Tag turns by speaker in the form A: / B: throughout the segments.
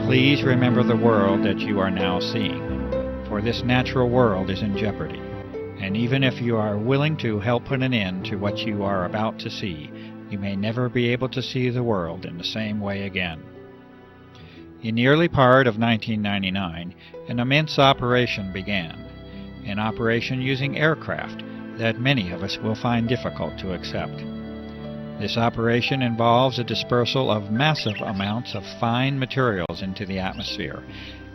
A: Please remember the world that you are now seeing, for this natural world is in jeopardy, and even if you are willing to help put an end to what you are about to see, you may never be able to see the world in the same way again. In the early part of 1999, an immense operation began, an operation using aircraft that many of us will find difficult to accept. This operation involves a dispersal of massive amounts of fine materials into the atmosphere,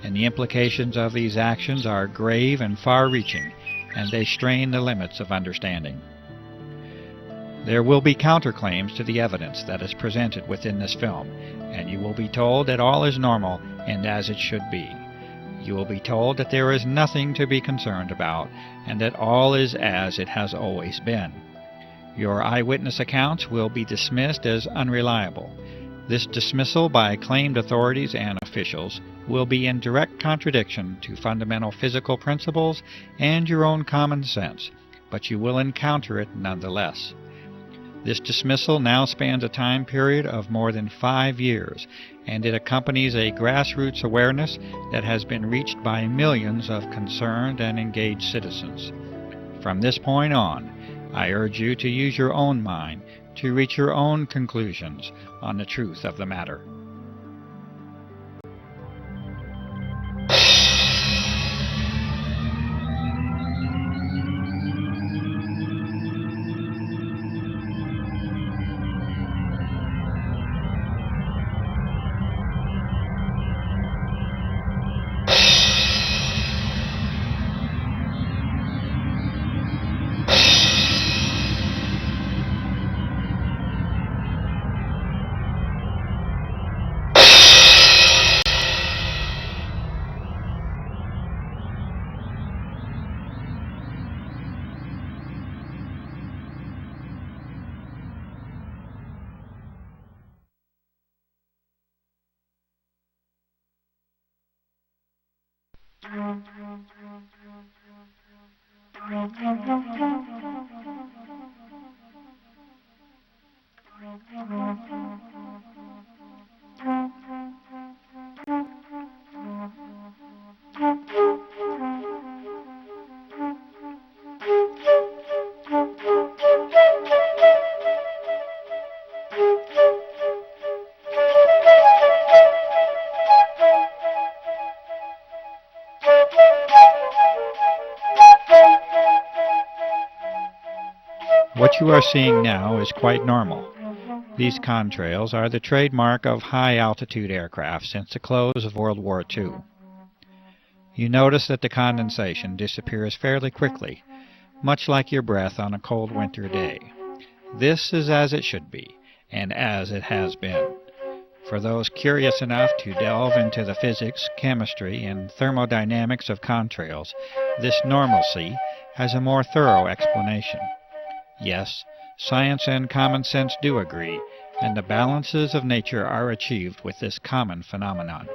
A: and the implications of these actions are grave and far-reaching, and they strain the limits of understanding. There will be counterclaims to the evidence that is presented within this film, and you will be told that all is normal and as it should be. You will be told that there is nothing to be concerned about, and that all is as it has always been. Your eyewitness accounts will be dismissed as unreliable. This dismissal by claimed authorities and officials will be in direct contradiction to fundamental physical principles and your own common sense, but you will encounter it nonetheless. This dismissal now spans a time period of more than 5 years, and it accompanies a grassroots awareness that has been reached by millions of concerned and engaged citizens. From this point on, I urge you to use your own mind to reach your own conclusions on the truth of the matter. What you are seeing now is quite normal. These contrails are the trademark of high-altitude aircraft since the close of World War II. You notice that the condensation disappears fairly quickly, much like your breath on a cold winter day. This is as it should be, and as it has been. For those curious enough to delve into the physics, chemistry, and thermodynamics of contrails, this normalcy has a more thorough explanation. Yes, science and common sense do agree, and the balances of nature are achieved with this common phenomenon.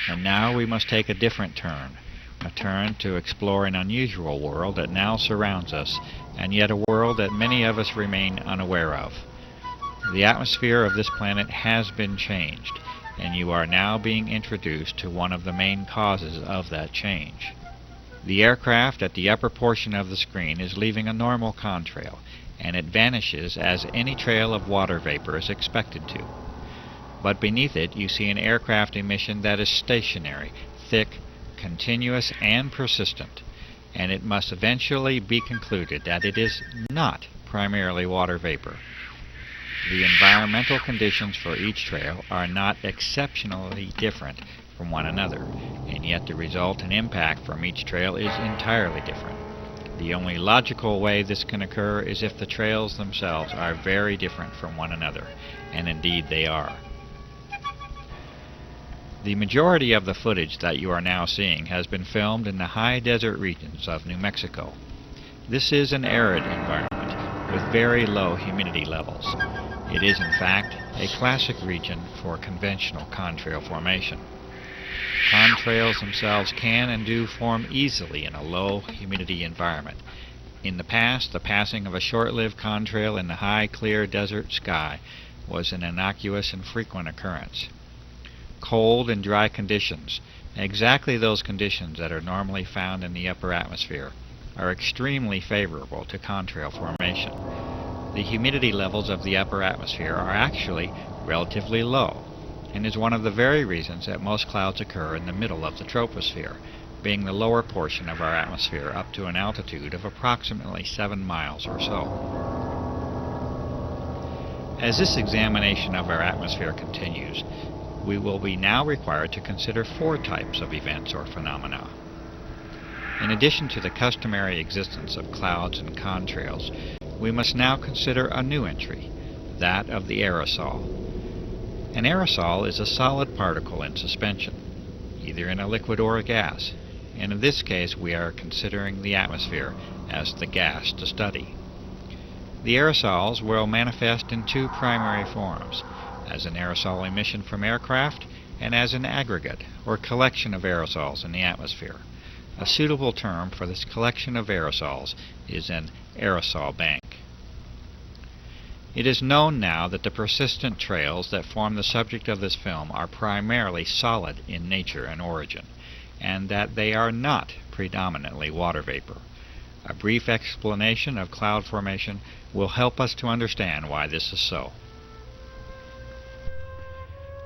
A: And now we must take a different turn, a turn to explore an unusual world that now surrounds us, and yet a world that many of us remain unaware of. The atmosphere of this planet has been changed, and you are now being introduced to one of the main causes of that change. The aircraft at the upper portion of the screen is leaving a normal contrail, and it vanishes as any trail of water vapor is expected to. But beneath it you see an aircraft emission that is stationary, thick, continuous, and persistent, and it must eventually be concluded that it is not primarily water vapor. The environmental conditions for each trail are not exceptionally different from one another, and yet the result and impact from each trail is entirely different. The only logical way this can occur is if the trails themselves are very different from one another, and indeed they are. The majority of the footage that you are now seeing has been filmed in the high desert regions of New Mexico. This is an arid environment with very low humidity levels. It is, in fact, a classic region for conventional contrail formation. Contrails themselves can and do form easily in a low humidity environment. In the past, the passing of a short-lived contrail in the high, clear desert sky was an innocuous and frequent occurrence. Cold and dry conditions, exactly those conditions that are normally found in the upper atmosphere, are extremely favorable to contrail formation. The humidity levels of the upper atmosphere are actually relatively low, and is one of the very reasons that most clouds occur in the middle of the troposphere, being the lower portion of our atmosphere up to an altitude of approximately 7 miles or so. As this examination of our atmosphere continues, we will be now required to consider 4 types of events or phenomena. In addition to the customary existence of clouds and contrails, we must now consider a new entry, that of the aerosol. An aerosol is a solid particle in suspension, either in a liquid or a gas, and in this case we are considering the atmosphere as the gas to study. The aerosols will manifest in 2 primary forms, as an aerosol emission from aircraft and as an aggregate or collection of aerosols in the atmosphere. A suitable term for this collection of aerosols is an aerosol bank. It is known now that the persistent trails that form the subject of this film are primarily solid in nature and origin, and that they are not predominantly water vapor. A brief explanation of cloud formation will help us to understand why this is so.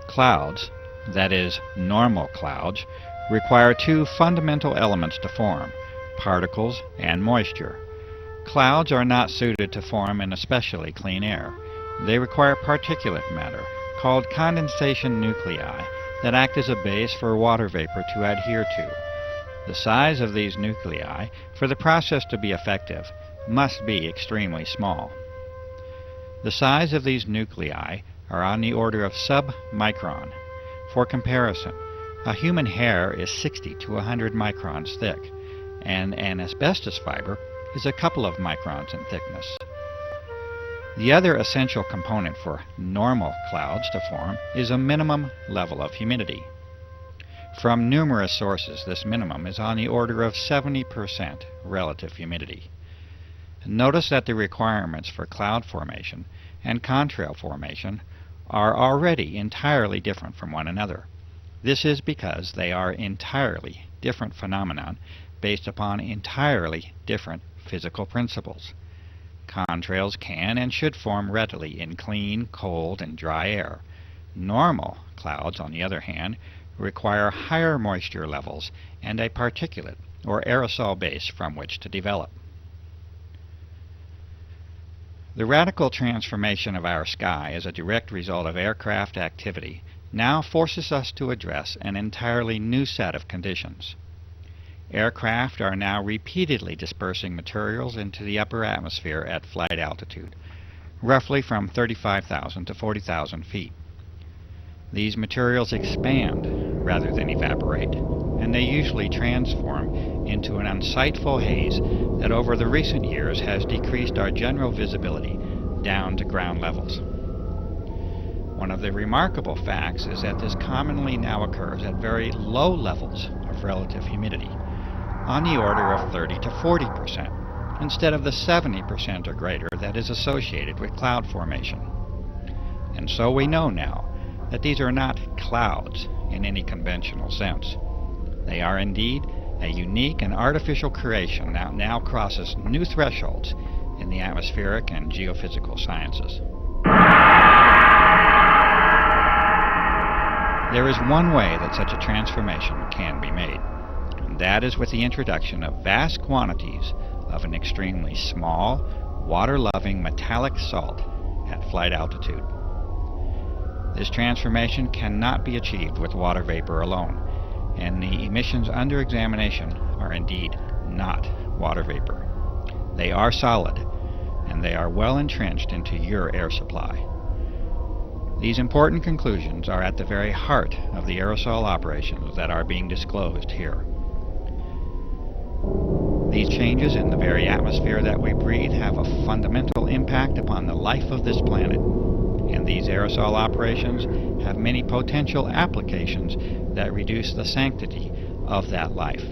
A: Clouds, that is, normal clouds, require 2 fundamental elements to form, particles and moisture. Clouds are not suited to form in especially clean air. They require particulate matter, called condensation nuclei, that act as a base for water vapor to adhere to. The size of these nuclei, for the process to be effective, must be extremely small. The size of these nuclei are on the order of sub-micron. For comparison, a human hair is 60 to 100 microns thick, and an asbestos fiber is a couple of microns in thickness. The other essential component for normal clouds to form is a minimum level of humidity. From numerous sources, this minimum is on the order of 70% relative humidity. Notice that the requirements for cloud formation and contrail formation are already entirely different from one another. This is because they are entirely different phenomena based upon entirely different physical principles. Contrails can and should form readily in clean, cold, and dry air. Normal clouds, on the other hand, require higher moisture levels and a particulate or aerosol base from which to develop. The radical transformation of our sky as a direct result of aircraft activity now forces us to address an entirely new set of conditions. Aircraft are now repeatedly dispersing materials into the upper atmosphere at flight altitude, roughly from 35,000 to 40,000 feet. These materials expand rather than evaporate, and they usually transform into an unsightful haze that over the recent years has decreased our general visibility down to ground levels. One of the remarkable facts is that this commonly now occurs at very low levels of relative humidity, on the order of 30 to 40%, instead of the 70% or greater that is associated with cloud formation. And so we know now that these are not clouds in any conventional sense. They are indeed a unique and artificial creation that now crosses new thresholds in the atmospheric and geophysical sciences. There is one way that such a transformation can be made, and that is with the introduction of vast quantities of an extremely small, water-loving metallic salt at flight altitude. This transformation cannot be achieved with water vapor alone, and the emissions under examination are indeed not water vapor. They are solid, and they are well entrenched into your air supply. These important conclusions are at the very heart of the aerosol operations that are being disclosed here. These changes in the very atmosphere that we breathe have a fundamental impact upon the life of this planet, and these aerosol operations have many potential applications that reduce the sanctity of that life.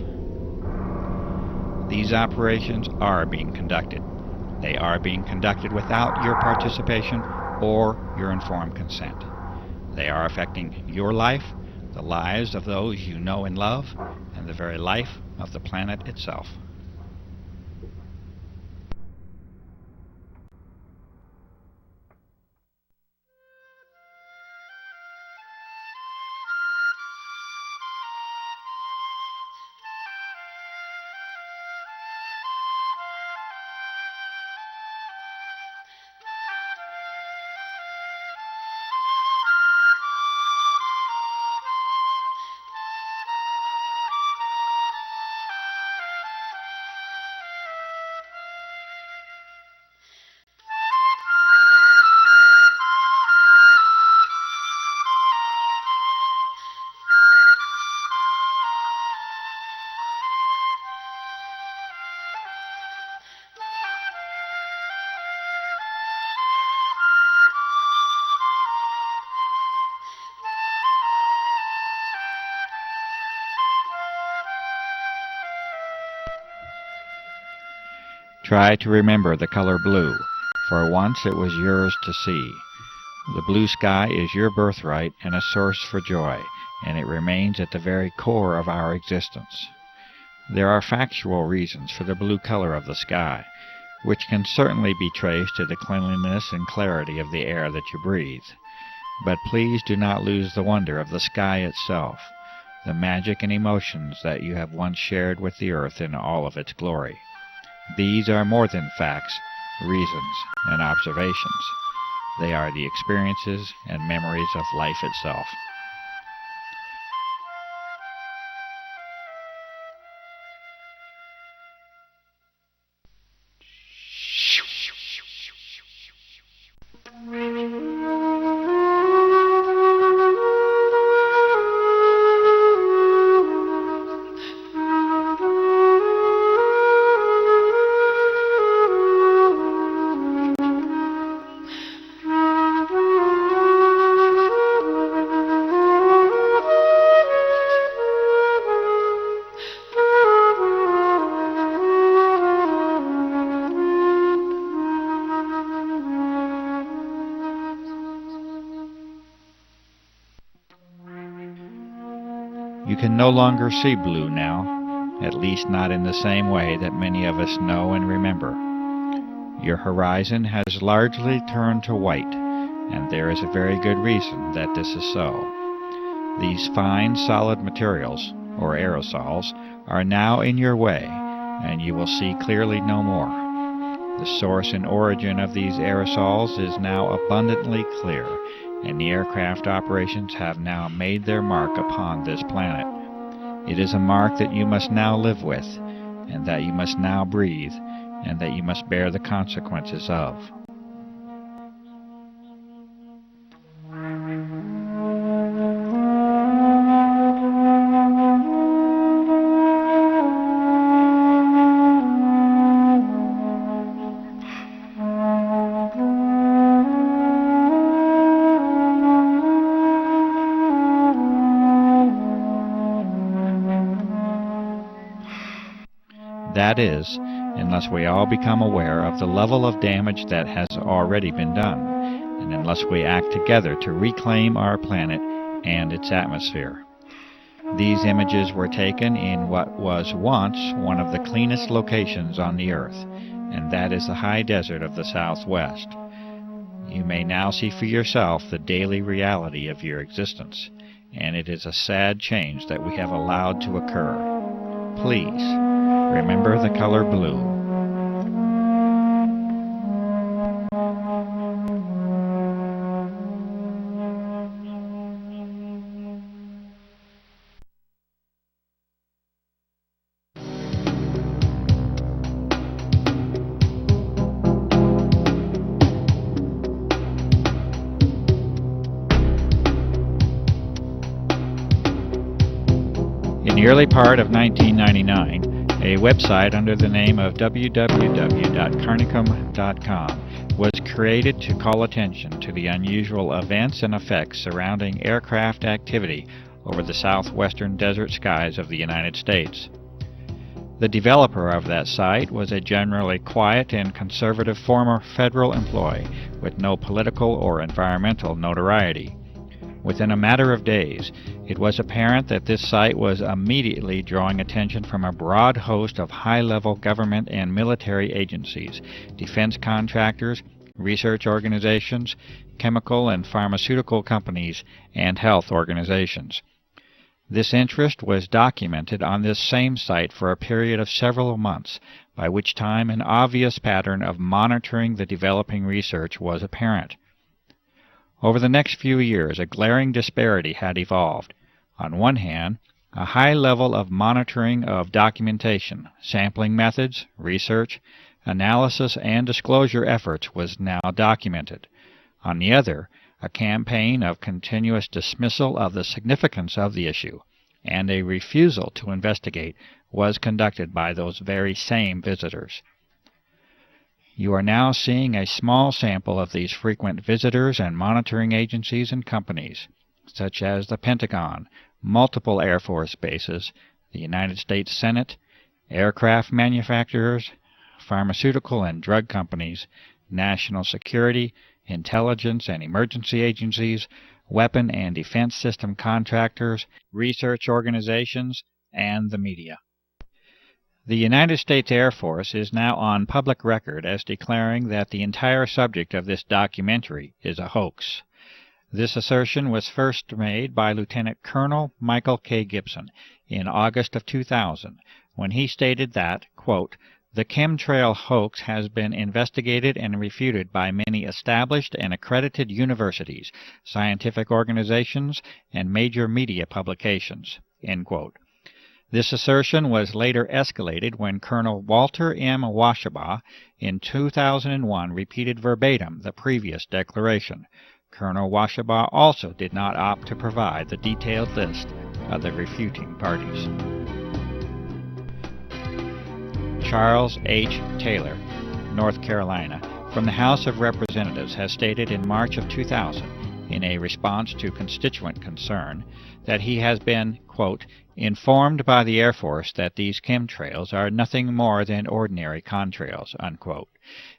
A: These operations are being conducted. They are being conducted without your participation or your informed consent. They are affecting your life, the lives of those you know and love, and the very life of the planet itself. Try to remember the color blue, for once it was yours to see. The blue sky is your birthright and a source for joy, and it remains at the very core of our existence. There are factual reasons for the blue color of the sky, which can certainly be traced to the cleanliness and clarity of the air that you breathe. But please do not lose the wonder of the sky itself, the magic and emotions that you have once shared with the earth in all of its glory. These are more than facts, reasons, and observations. They are the experiences and memories of life itself. You can no longer see blue now, at least not in the same way that many of us know and remember. Your horizon has largely turned to white, and there is a very good reason that this is so. These fine, solid materials, or aerosols, are now in your way, and you will see clearly no more. The source and origin of these aerosols is now abundantly clear, and the aircraft operations have now made their mark upon this planet. It is a mark that you must now live with, and that you must now breathe, and that you must bear the consequences of. That is, unless we all become aware of the level of damage that has already been done, and unless we act together to reclaim our planet and its atmosphere. These images were taken in what was once one of the cleanest locations on the Earth, and that is the high desert of the Southwest. You may now see for yourself the daily reality of your existence, and it is a sad change that we have allowed to occur. Please, remember the color blue. In the early part of 1999, A website under the name of www.carnicom.com was created to call attention to the unusual events and effects surrounding aircraft activity over the southwestern desert skies of the United States. The developer of that site was a generally quiet and conservative former federal employee with no political or environmental notoriety. Within a matter of days, it was apparent that this site was immediately drawing attention from a broad host of high-level government and military agencies, defense contractors, research organizations, chemical and pharmaceutical companies, and health organizations. This interest was documented on this same site for a period of several months, by which time an obvious pattern of monitoring the developing research was apparent. Over the next few years, a glaring disparity had evolved. On one hand, a high level of monitoring of documentation, sampling methods, research, analysis, and disclosure efforts was now documented. On the other, a campaign of continuous dismissal of the significance of the issue and a refusal to investigate was conducted by those very same visitors. You are now seeing a small sample of these frequent visitors and monitoring agencies and companies, such as the Pentagon, multiple Air Force bases, the United States Senate, aircraft manufacturers, pharmaceutical and drug companies, national security, intelligence and emergency agencies, weapon and defense system contractors, research organizations, and the media. The United States Air Force is now on public record as declaring that the entire subject of this documentary is a hoax. This assertion was first made by Lieutenant Colonel Michael K. Gibson in August of 2000, when he stated that, quote, "The chemtrail hoax has been investigated and refuted by many established and accredited universities, scientific organizations, and major media publications." End quote. This assertion was later escalated when Colonel Walter M. Washabaugh in 2001 repeated verbatim the previous declaration. Colonel Washabaugh also did not opt to provide the detailed list of the refuting parties. Charles H. Taylor, North Carolina, from the House of Representatives, has stated in March of 2000, in a response to constituent concern, that he has been, quote, "informed by the Air Force that these chemtrails are nothing more than ordinary contrails," unquote.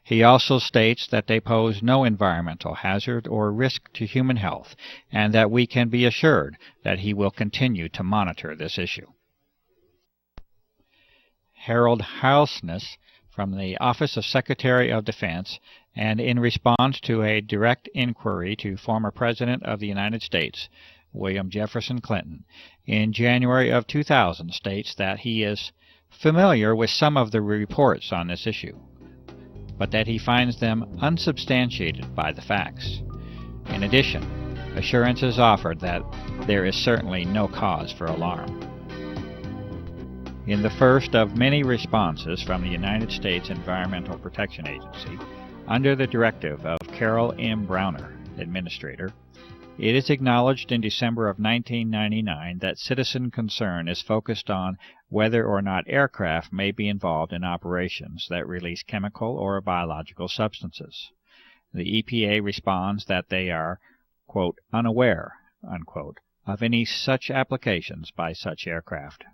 A: He also states that they pose no environmental hazard or risk to human health, and that we can be assured that he will continue to monitor this issue. Harold Halsness, from the Office of Secretary of Defense, and in response to a direct inquiry to former President of the United States, William Jefferson Clinton, in January of 2000, states that he is familiar with some of the reports on this issue, but that he finds them unsubstantiated by the facts. In addition, assurances offered that there is certainly no cause for alarm. In the first of many responses from the United States Environmental Protection Agency, under the directive of Carol M. Browner, Administrator, it is acknowledged in December of 1999 that citizen concern is focused on whether or not aircraft may be involved in operations that release chemical or biological substances. The EPA responds that they are, quote, "unaware," unquote, of any such applications by such aircraft.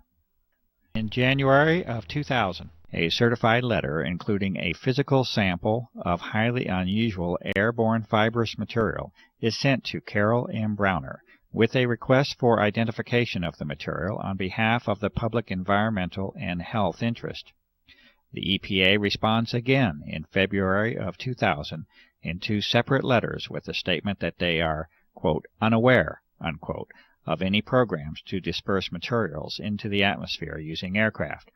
A: In January of 2000, a certified letter including a physical sample of highly unusual airborne fibrous material is sent to Carol M. Browner with a request for identification of the material on behalf of the public environmental and health interest. The EPA responds again in February of 2000 in two separate letters with the statement that they are, quote, "unaware," unquote, of any programs to disperse materials into the atmosphere using aircraft.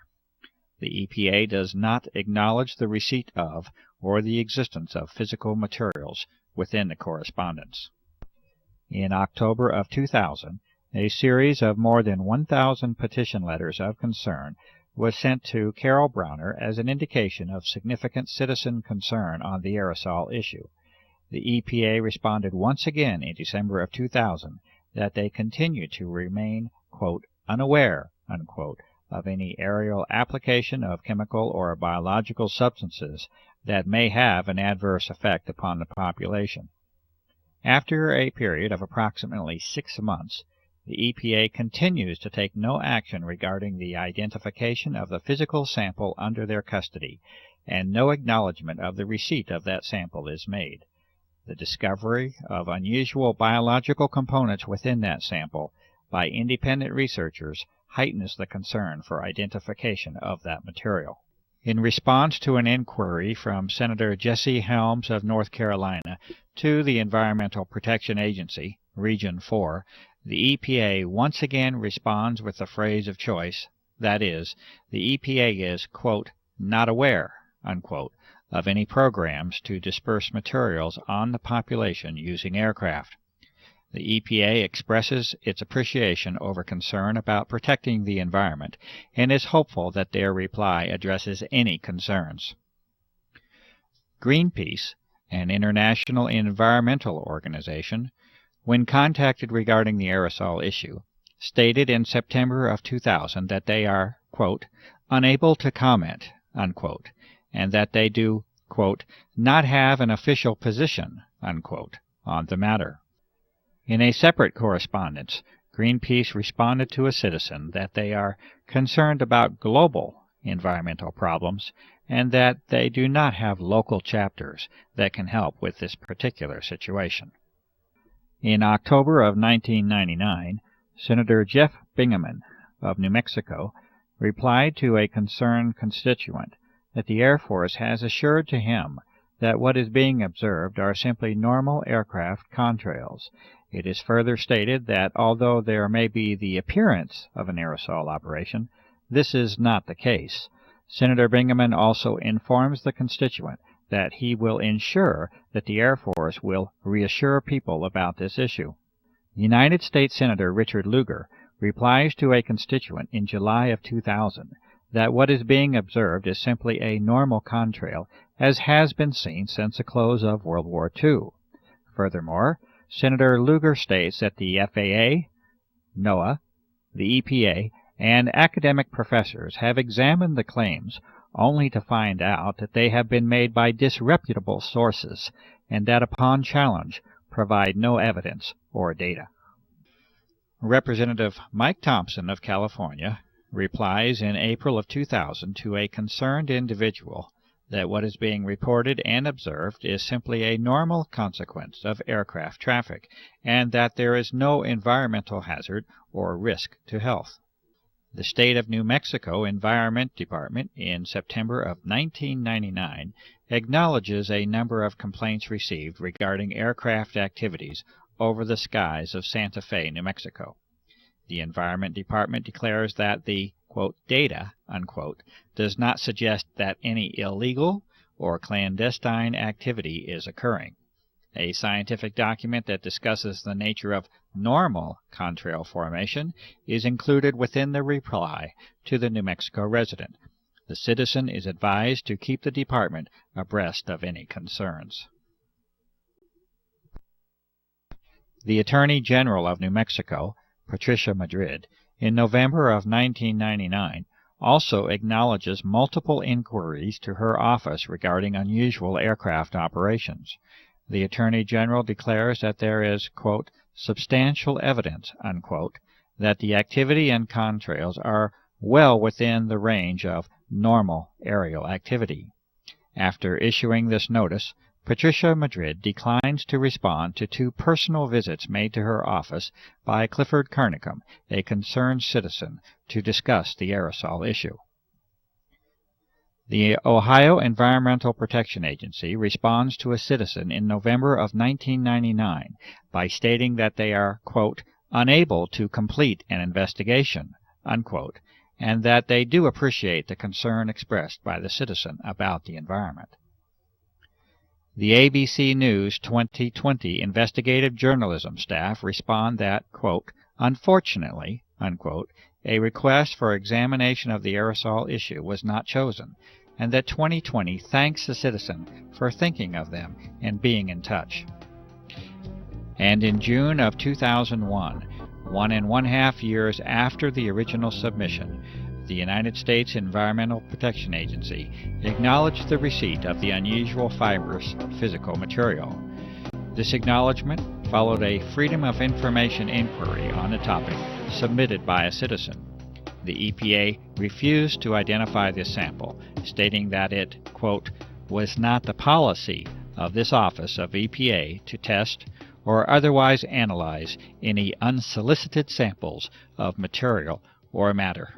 A: The EPA does not acknowledge the receipt of or the existence of physical materials within the correspondence. In October of 2000, a series of more than 1,000 petition letters of concern was sent to Carol Browner as an indication of significant citizen concern on the aerosol issue. The EPA responded once again in December of 2000 that they continue to remain, quote, "unaware," unquote, of any aerial application of chemical or biological substances that may have an adverse effect upon the population. After a period of approximately 6 months, the EPA continues to take no action regarding the identification of the physical sample under their custody, and no acknowledgment of the receipt of that sample is made. The discovery of unusual biological components within that sample by independent researchers heightens the concern for identification of that material. In response to an inquiry from Senator Jesse Helms of North Carolina to the Environmental Protection Agency, Region 4, the EPA once again responds with the phrase of choice, that is, the EPA is, quote, not aware, unquote, of any programs to disperse materials on the population using aircraft. The EPA expresses its appreciation over concern about protecting the environment and is hopeful that their reply addresses any concerns. Greenpeace, an international environmental organization, when contacted regarding the aerosol issue, stated in September of 2000 that they are, quote, unable to comment, unquote, and that they do, quote, not have an official position, unquote, on the matter. In a separate correspondence, Greenpeace responded to a citizen that they are concerned about global environmental problems and that they do not have local chapters that can help with this particular situation. In October of 1999, Senator Jeff Bingaman of New Mexico replied to a concerned constituent that the Air Force has assured to him that what is being observed are simply normal aircraft contrails. It is further stated that although there may be the appearance of an aerosol operation, this is not the case. Senator Bingaman also informs the constituent that he will ensure that the Air Force will reassure people about this issue. United States Senator Richard Lugar replies to a constituent in July of 2000 that what is being observed is simply a normal contrail, as has been seen since the close of World War II. Furthermore, Senator Lugar states that the FAA, NOAA, the EPA, and academic professors have examined the claims only to find out that they have been made by disreputable sources and that upon challenge provide no evidence or data. Representative Mike Thompson of California replies in April of 2000 to a concerned individual that what is being reported and observed is simply a normal consequence of aircraft traffic, and that there is no environmental hazard or risk to health. The State of New Mexico Environment Department in September of 1999 acknowledges a number of complaints received regarding aircraft activities over the skies of Santa Fe, New Mexico. The Environment Department declares that the, quote, data, unquote, does not suggest that any illegal or clandestine activity is occurring. A scientific document that discusses the nature of normal contrail formation is included within the reply to the New Mexico resident. The citizen is advised to keep the department abreast of any concerns. The Attorney General of New Mexico, Patricia Madrid, in November of 1999, also acknowledges multiple inquiries to her office regarding unusual aircraft operations. The Attorney General declares that there is, quote, substantial evidence, unquote, that the activity and contrails are well within the range of normal aerial activity. After issuing this notice, Patricia Madrid declines to respond to 2 personal visits made to her office by Clifford Carnicom, a concerned citizen, to discuss the aerosol issue. The Ohio Environmental Protection Agency responds to a citizen in November of 1999 by stating that they are, quote, unable to complete an investigation, unquote, and that they do appreciate the concern expressed by the citizen about the environment. The ABC News 2020 investigative journalism staff respond that, quote, unfortunately, unquote, a request for examination of the aerosol issue was not chosen, and that 2020 thanks the citizen for thinking of them and being in touch. And in June of 2001, 1.5 years after the original submission, the United States Environmental Protection Agency acknowledged the receipt of the unusual fibrous physical material. This acknowledgement followed a Freedom of Information inquiry on the topic submitted by a citizen. The EPA refused to identify this sample, stating that it, quote, was not the policy of this office of EPA to test or otherwise analyze any unsolicited samples of material or matter.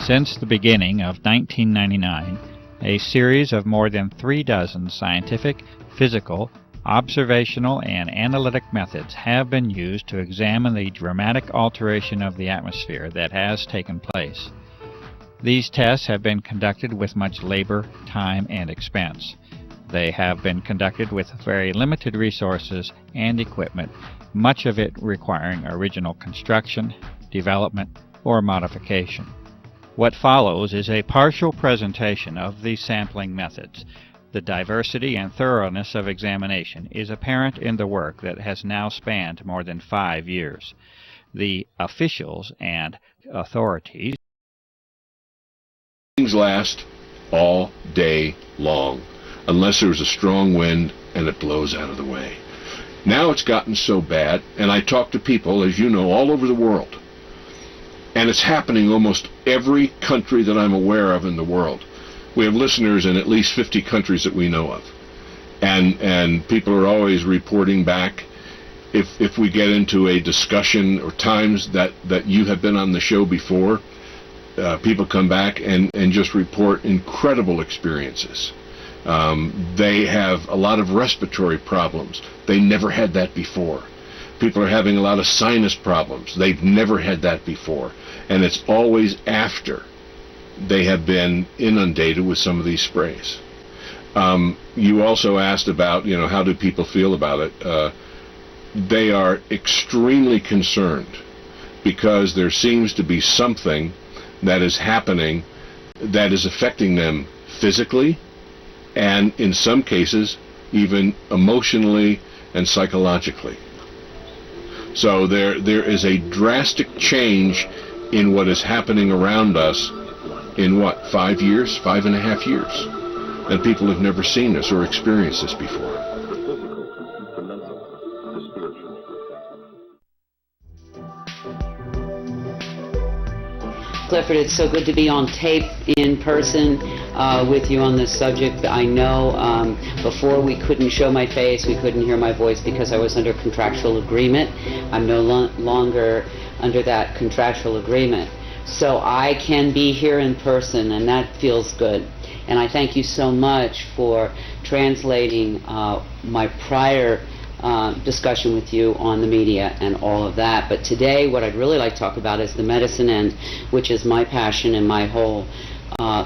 A: Since the beginning of 1999, a series of more than 36 scientific, physical, observational, and analytic methods have been used to examine the dramatic alteration of the atmosphere that has taken place. These tests have been conducted with much labor, time, and expense. They have been conducted with very limited resources and equipment, much of it requiring original construction, development, or modification. What follows is a partial presentation of these sampling methods. The diversity and thoroughness of examination is apparent in the work that has now spanned more than 5 years. The officials and authorities
B: things last all day long, unless there's a strong wind and it blows out of the way. Now it's gotten so bad, and I talk to people, as you know, all over the world. And it's happening almost every country that I'm aware of in the world. We have listeners in at least 50 countries that we know of. And people are always reporting back. If we get into a discussion or times that you have been on the show before, people come back and just report incredible experiences. They have a lot of respiratory problems. They never had that before. People are having a lot of sinus problems. They've never had that before. And it's always after they have been inundated with some of these sprays. You also asked about, how do people feel about it? They are extremely concerned because there seems to be something that is happening that is affecting them physically and in some cases even emotionally and psychologically. So there is a drastic change in what is happening around us in 5 years, 5.5 years. And people have never seen this or experienced this before.
C: Clifford, it's so good to be on tape in person with you on this subject. I know before we couldn't show my face, we couldn't hear my voice because I was under contractual agreement. I'm no longer under that contractual agreement. So I can be here in person, and that feels good. And I thank you so much for translating my prior discussion with you on the media and all of that. But today what I'd really like to talk about is the medicine end, which is my passion, and my whole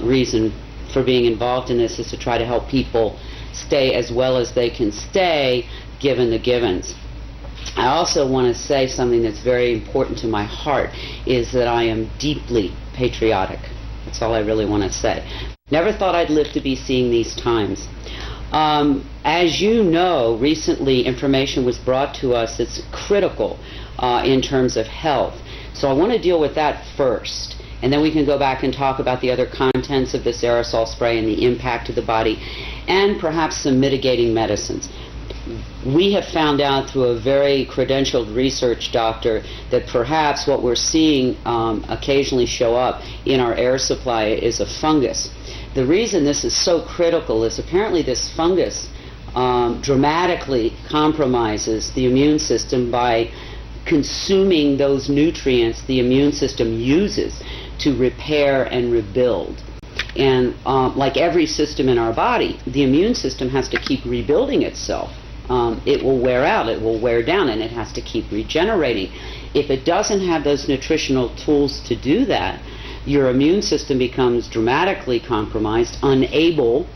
C: reason for being involved in this is to try to help people stay as well as they can stay given the givens. I also want to say something that's very important to my heart, is that I am deeply patriotic. That's all I really want to say. Never thought I'd live to be seeing these times. As you know, recently information was brought to us that's critical in terms of health. So I want to deal with that first, and then we can go back and talk about the other contents of this aerosol spray and the impact to the body, and perhaps some mitigating medicines. We have found out through a very credentialed research doctor that perhaps what we're seeing occasionally show up in our air supply is a fungus. The reason this is so critical is apparently this fungus dramatically compromises the immune system by consuming those nutrients the immune system uses to repair and rebuild. And like every system in our body, the immune system has to keep rebuilding itself. It will wear out, it will wear down, and it has to keep regenerating. If it doesn't have those nutritional tools to do that, your immune system becomes dramatically compromised, unable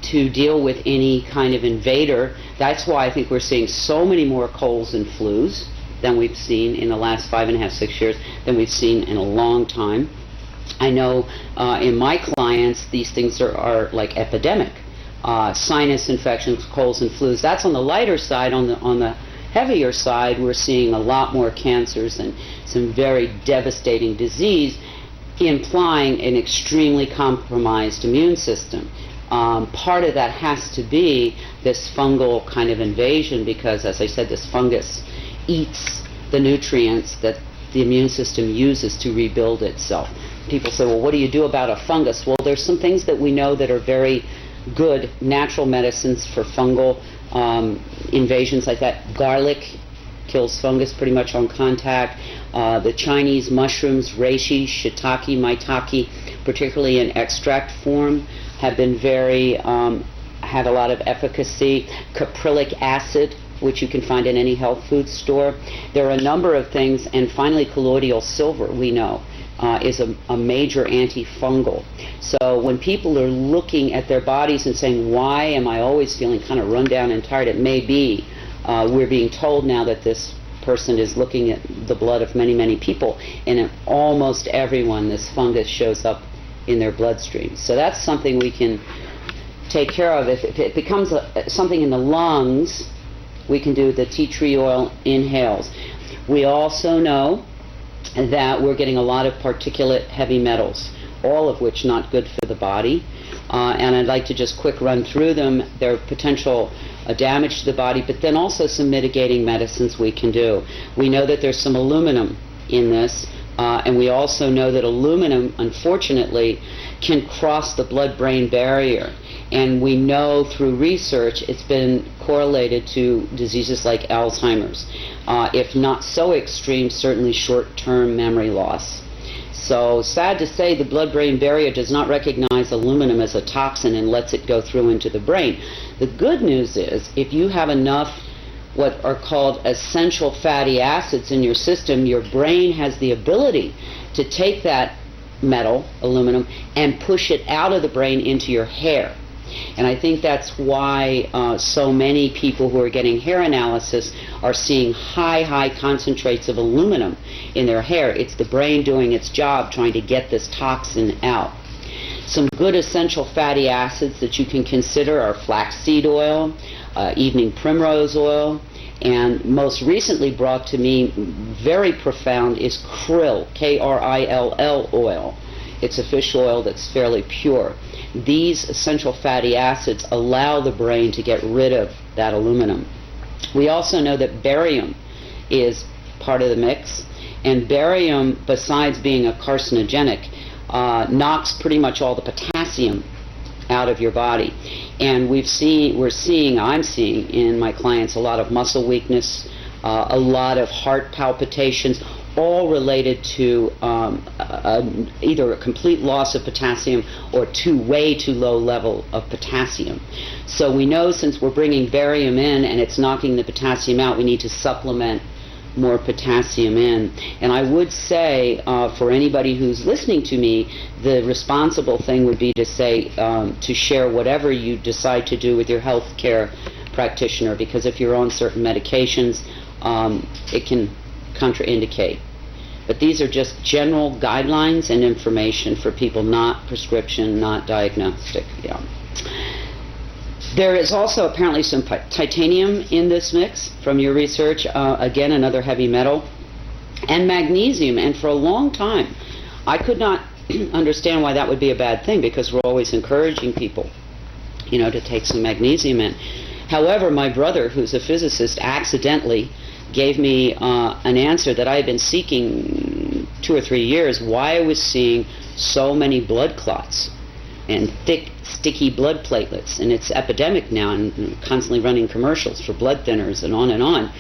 C: to deal with any kind of invader. That's why I think we're seeing so many more colds and flus than we've seen in the last 5.5, 6 years, than we've seen in a long time. I know in my clients, these things are like epidemic. Sinus infections, colds and flus, that's on the lighter side. On the heavier side, we're seeing a lot more cancers and some very devastating disease, implying an extremely compromised immune system. Part of that has to be this fungal kind of invasion, because, as I said, this fungus eats the nutrients that the immune system uses to rebuild itself. People say, well, what do you do about a fungus? Well, there's some things that we know that are very good natural medicines for fungal invasions like that. Garlic kills fungus pretty much on contact. The Chinese mushrooms, reishi, shiitake, maitake, particularly in extract form, have been had a lot of efficacy. Caprylic acid, which you can find in any health food store. There are a number of things, and finally colloidal silver, we know, is a major antifungal. So when people are looking at their bodies and saying, why am I always feeling kind of run down and tired, it may be we're being told now that this person is looking at the blood of many, many people, and in almost everyone this fungus shows up in their bloodstream. So that's something we can take care of. If it becomes something in the lungs, we can do the tea tree oil inhales. We also know that we're getting a lot of particulate heavy metals, all of which not good for the body. And I'd like to just quick run through them. Their potential damage to the body, but then also some mitigating medicines we can do. We know that there's some aluminum in this, and we also know that aluminum, unfortunately, can cross the blood-brain barrier. And we know through research it's been correlated to diseases like Alzheimer's. If not so extreme, certainly short-term memory loss. So sad to say, the blood-brain barrier does not recognize aluminum as a toxin and lets it go through into the brain. The good news is, if you have enough what are called essential fatty acids in your system, your brain has the ability to take that metal, aluminum, and push it out of the brain into your hair. And I think that's why so many people who are getting hair analysis are seeing high concentrates of aluminum in their hair. It's the brain doing its job, trying to get this toxin out. Some good essential fatty acids that you can consider are flaxseed oil, evening primrose oil, and most recently brought to me very profound is krill, K-R-I-L-L oil. It's a fish oil that's fairly pure. These essential fatty acids allow the brain to get rid of that aluminum. We also know that barium is part of the mix, and barium, besides being a carcinogenic, knocks pretty much all the potassium out of your body. And I'm seeing in my clients a lot of muscle weakness, a lot of heart palpitations, all related to either a complete loss of potassium or way too low level of potassium. So we know, since we're bringing barium in and it's knocking the potassium out, we need to supplement more potassium in. And I would say, for anybody who's listening to me, the responsible thing would be to say, to share whatever you decide to do with your health care practitioner, because if you're on certain medications, it can contraindicate. But these are just general guidelines and information for people, not prescription, not diagnostic. Yeah. There is also apparently some titanium in this mix from your research, again another heavy metal, and magnesium. And for a long time I could not understand why that would be a bad thing, because we're always encouraging people, to take some magnesium in. However, my brother, who's a physicist, accidentally gave me an answer that I had been seeking 2 or 3 years, why I was seeing so many blood clots and thick, sticky blood platelets. And it's epidemic now, and constantly running commercials for blood thinners and on and on.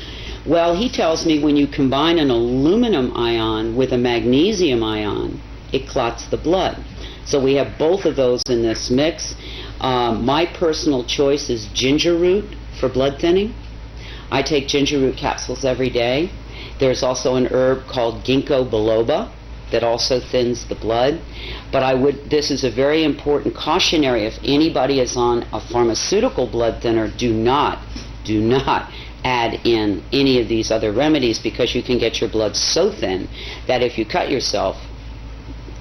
C: Well, he tells me when you combine an aluminum ion with a magnesium ion, it clots the blood. So we have both of those in this mix. My personal choice is ginger root for blood thinning. I take ginger root capsules every day. There's also an herb called ginkgo biloba that also thins the blood. But this is a very important cautionary. If anybody is on a pharmaceutical blood thinner, do not add in any of these other remedies, because you can get your blood so thin that if you cut yourself,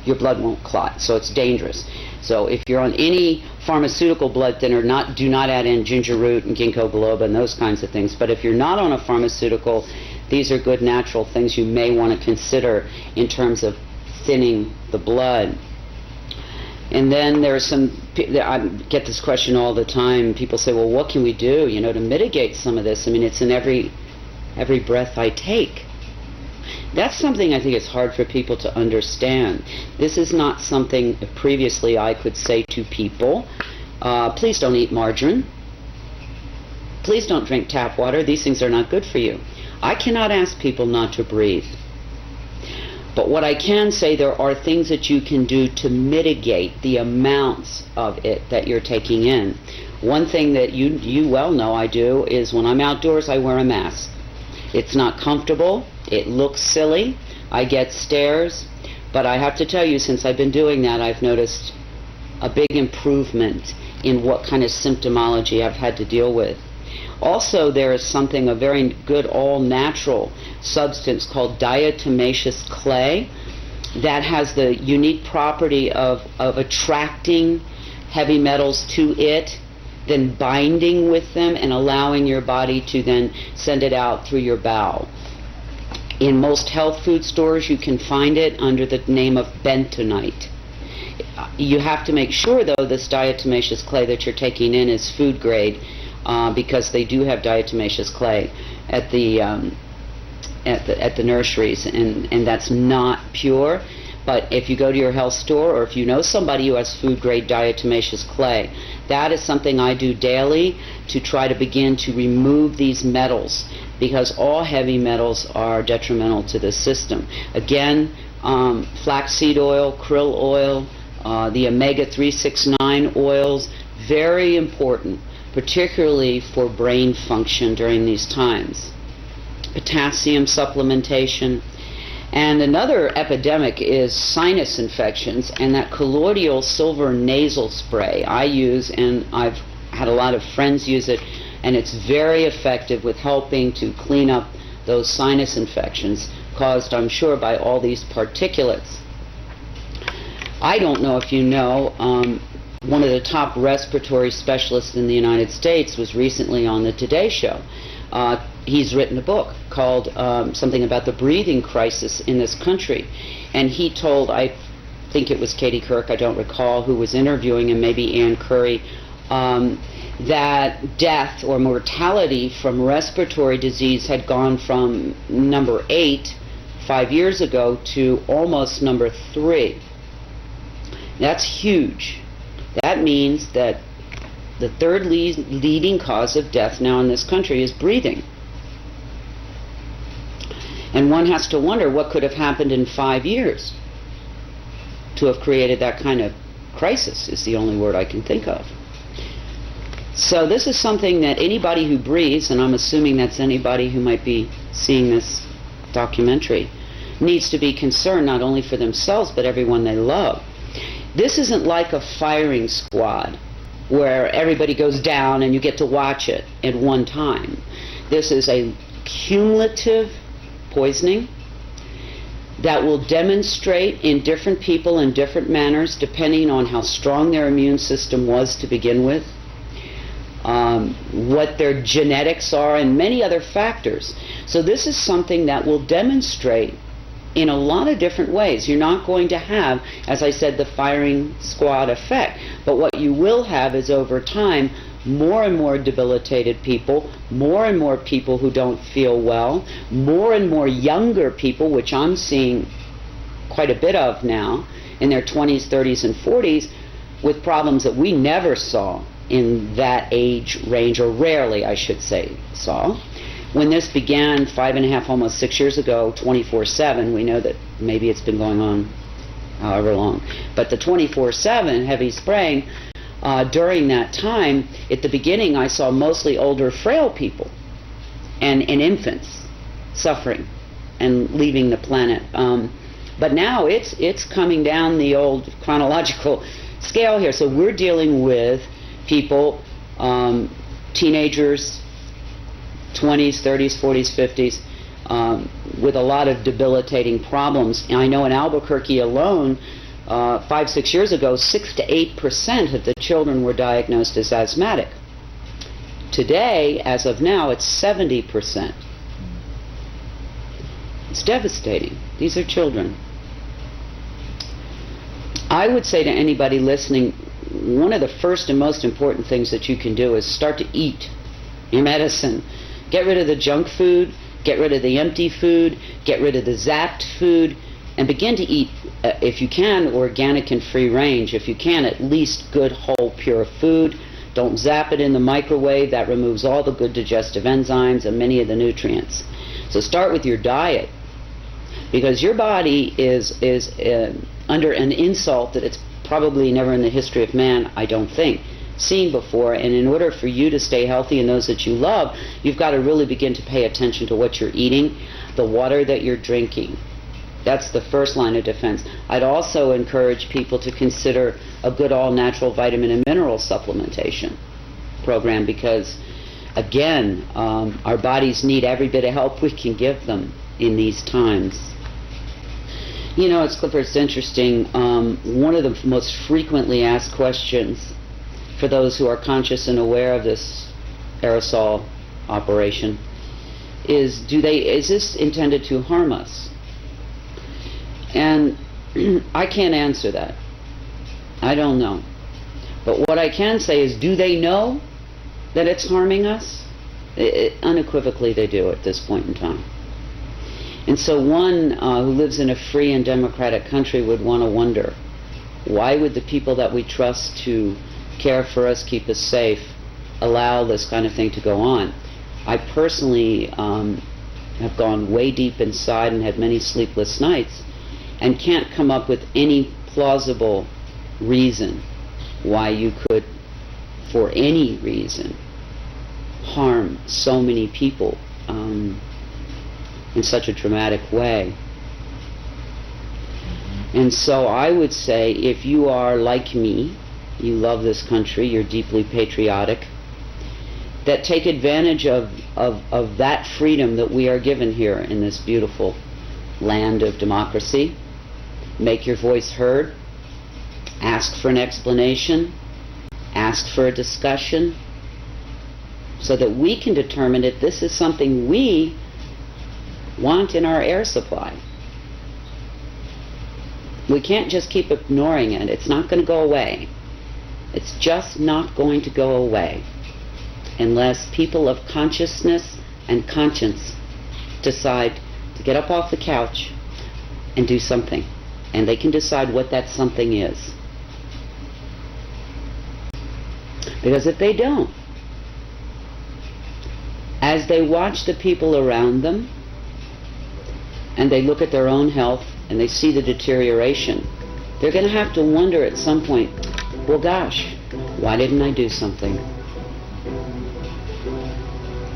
C: your blood won't clot. So it's dangerous. So if you're on any pharmaceutical blood thinner, do not add in ginger root and ginkgo biloba and those kinds of things. But if you're not on a pharmaceutical, these are good natural things you may want to consider in terms of thinning the blood. And then there's I get this question all the time. People say, well, what can we do, to mitigate some of this? I mean, it's in every breath I take. That's something I think is hard for people to understand. This is not something previously I could say to people, please don't eat margarine. Please don't drink tap water. These things are not good for you. I cannot ask people not to breathe. But what I can say, there are things that you can do to mitigate the amounts of it that you're taking in. One thing that you well know I do is when I'm outdoors, I wear a mask. It's not comfortable. It looks silly. I get stares. But I have to tell you, since I've been doing that, I've noticed a big improvement in what kind of symptomology I've had to deal with. Also, there is something, a very good all-natural substance called diatomaceous clay that has the unique property of attracting heavy metals to it, then binding with them and allowing your body to then send it out through your bowel. In most health food stores, you can find it under the name of bentonite. You have to make sure, though, this diatomaceous clay that you're taking in is food grade, because they do have diatomaceous clay at the nurseries, and that's not pure. But if you go to your health store, or if you know somebody who has food grade diatomaceous clay, that is something I do daily to try to begin to remove these metals, because all heavy metals are detrimental to the system. Again, flaxseed oil, krill oil, the omega-369 oils, very important, particularly for brain function during these times. Potassium supplementation. And another epidemic is sinus infections, and that colloidal silver nasal spray I use, and I've had a lot of friends use it, and it's very effective with helping to clean up those sinus infections caused, I'm sure, by all these particulates. I don't know if you know, one of the top respiratory specialists in the United States was recently on the Today Show. He's written a book called something about the breathing crisis in this country. And he told, I think it was Katie Couric, I don't recall who was interviewing him, maybe Ann Curry, that death or mortality from respiratory disease had gone from number 8 5 years ago to almost number 3. That's huge. That means that the third leading cause of death now in this country is breathing. And one has to wonder what could have happened in 5 years to have created that kind of crisis, is the only word I can think of. So this is something that anybody who breathes, and I'm assuming that's anybody who might be seeing this documentary, needs to be concerned not only for themselves but everyone they love. This isn't like a firing squad where everybody goes down and you get to watch it at one time. This is a cumulative poisoning that will demonstrate in different people in different manners depending on how strong their immune system was to begin with, what their genetics are, and many other factors. So this is something that will demonstrate in a lot of different ways. You're not going to have, as I said, the firing squad effect, but what you will have is over time more and more debilitated people, more and more people who don't feel well, more and more younger people, which I'm seeing quite a bit of now, in their 20s, 30s, and 40s, with problems that we never saw in that age range, or rarely, I should say, saw. When this began 5.5, almost 6 years ago, 24/7, we know that maybe it's been going on however long, but the 24/7 heavy spraying, during that time, at the beginning, I saw mostly older, frail people and infants suffering and leaving the planet. But now it's coming down the old chronological scale here. So we're dealing with people, teenagers, 20s, 30s, 40s, 50s, with a lot of debilitating problems. I know in Albuquerque alone, 5-6 years ago, 6 to 8% of the children were diagnosed as asthmatic. Today, as of now, it's 70%. It's devastating. These are children. I would say to anybody listening, one of the first and most important things that you can do is start to eat your medicine. Get rid of the junk food, get rid of the empty food, get rid of the zapped food, and begin to eat, if you can, organic and free range. If you can, at least good, whole, pure food. Don't zap it in the microwave. That removes all the good digestive enzymes and many of the nutrients. So start with your diet, because your body is under an insult that it's probably never in the history of man, I don't think, seen before. And in order for you to stay healthy and those that you love, you've got to really begin to pay attention to what you're eating, the water that you're drinking. That's the first line of defense. I'd also encourage people to consider a good all-natural vitamin and mineral supplementation program, because, again, our bodies need every bit of help we can give them in these times. You know, Clifford, it's interesting. One of the most frequently asked questions for those who are conscious and aware of this aerosol operation is, is this intended to harm us? And I can't answer that. I don't know. But what I can say is, do they know that it's harming us? Unequivocally they do at this point in time. And so one who lives in a free and democratic country would want to wonder, why would the people that we trust to care for us, keep us safe, allow this kind of thing to go on? I personally have gone way deep inside and had many sleepless nights, and can't come up with any plausible reason why you could, for any reason, harm so many people in such a dramatic way. And so I would say, if you are like me, you love this country, you're deeply patriotic, that take advantage of that freedom that we are given here in this beautiful land of democracy. Make your voice heard, ask for an explanation, ask for a discussion, so that we can determine if this is something we want in our air supply. We can't just keep ignoring it. It's not going to go away. It's just not going to go away unless people of consciousness and conscience decide to get up off the couch and do something. And they can decide what that something is. Because if they don't, as they watch the people around them, and they look at their own health, and they see the deterioration, they're going to have to wonder at some point, well, gosh, why didn't I do something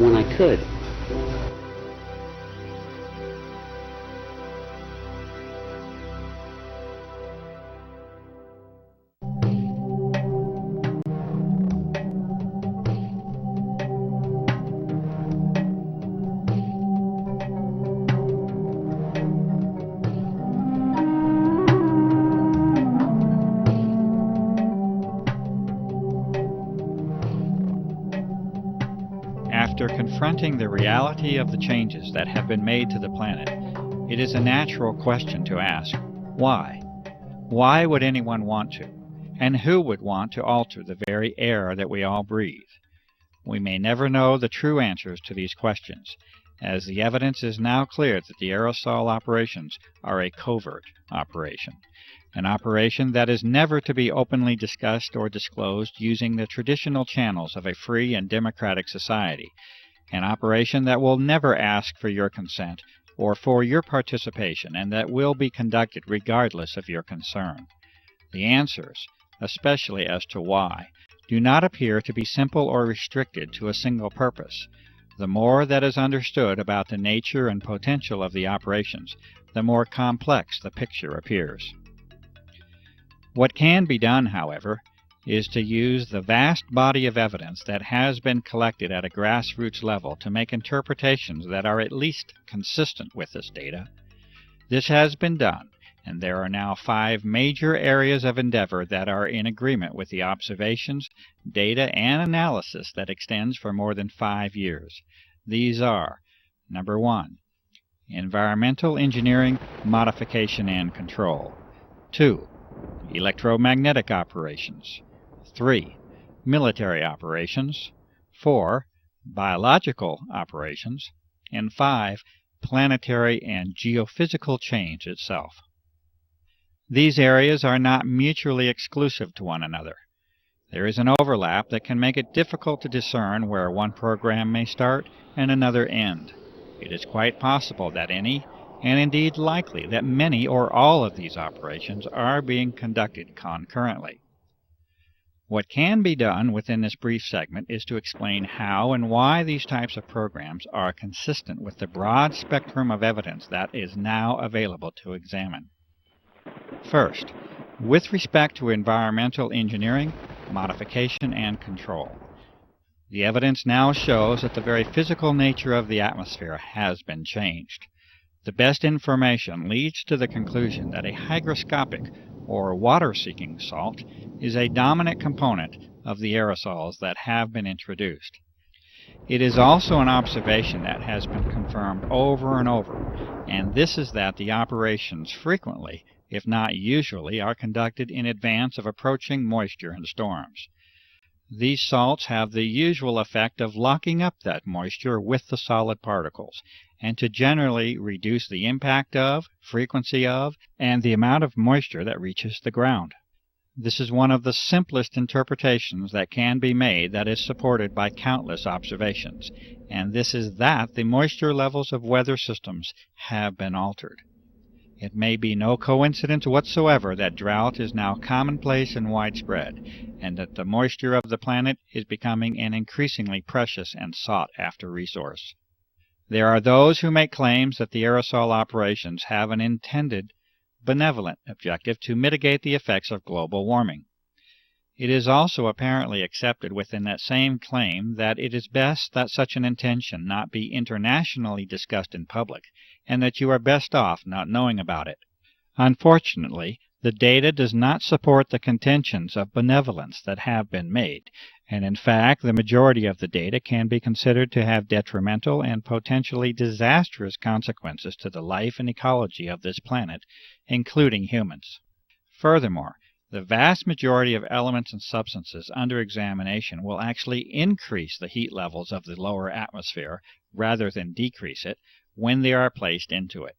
C: when I could?
A: After confronting the reality of the changes that have been made to the planet, it is a natural question to ask, why? Why would anyone want to? And who would want to alter the very air that we all breathe? We may never know the true answers to these questions, as the evidence is now clear that the aerosol operations are a covert operation, an operation that is never to be openly discussed or disclosed using the traditional channels of a free and democratic society, an operation that will never ask for your consent or for your participation, and that will be conducted regardless of your concern. The answers, especially as to why, do not appear to be simple or restricted to a single purpose. The more that is understood about the nature and potential of the operations, the more complex the picture appears. What can be done, however, is to use the vast body of evidence that has been collected at a grassroots level to make interpretations that are at least consistent with this data. This has been done, and there are now 5 major areas of endeavor that are in agreement with the observations, data, and analysis that extends for more than 5 years. These are: number 1, environmental engineering, modification, and control; 2, electromagnetic operations; 3, military operations; 4, biological operations; and 5, planetary and geophysical change itself. These areas are not mutually exclusive to one another. There is an overlap that can make it difficult to discern where one program may start and another end. It is quite possible that any, and indeed likely that many or all of these operations are being conducted concurrently. What can be done within this brief segment is to explain how and why these types of programs are consistent with the broad spectrum of evidence that is now available to examine. First, with respect to environmental engineering, modification, and control. The evidence now shows that the very physical nature of the atmosphere has been changed. The best information leads to the conclusion that a hygroscopic, or water-seeking salt, is a dominant component of the aerosols that have been introduced. It is also an observation that has been confirmed over and over, and this is that the operations frequently, if not usually, are conducted in advance of approaching moisture and storms. These salts have the usual effect of locking up that moisture with the solid particles, and to generally reduce the impact of, frequency of, and the amount of moisture that reaches the ground. This is one of the simplest interpretations that can be made that is supported by countless observations, and this is that the moisture levels of weather systems have been altered. It may be no coincidence whatsoever that drought is now commonplace and widespread, and that the moisture of the planet is becoming an increasingly precious and sought-after resource. There are those who make claims that the aerosol operations have an intended, benevolent objective to mitigate the effects of global warming. It is also apparently accepted within that same claim that it is best that such an intention not be internationally discussed in public, and that you are best off not knowing about it. Unfortunately, the data does not support the contentions of benevolence that have been made, and in fact the majority of the data can be considered to have detrimental and potentially disastrous consequences to the life and ecology of this planet, including humans. Furthermore, the vast majority of elements and substances under examination will actually increase the heat levels of the lower atmosphere rather than decrease it when they are placed into it.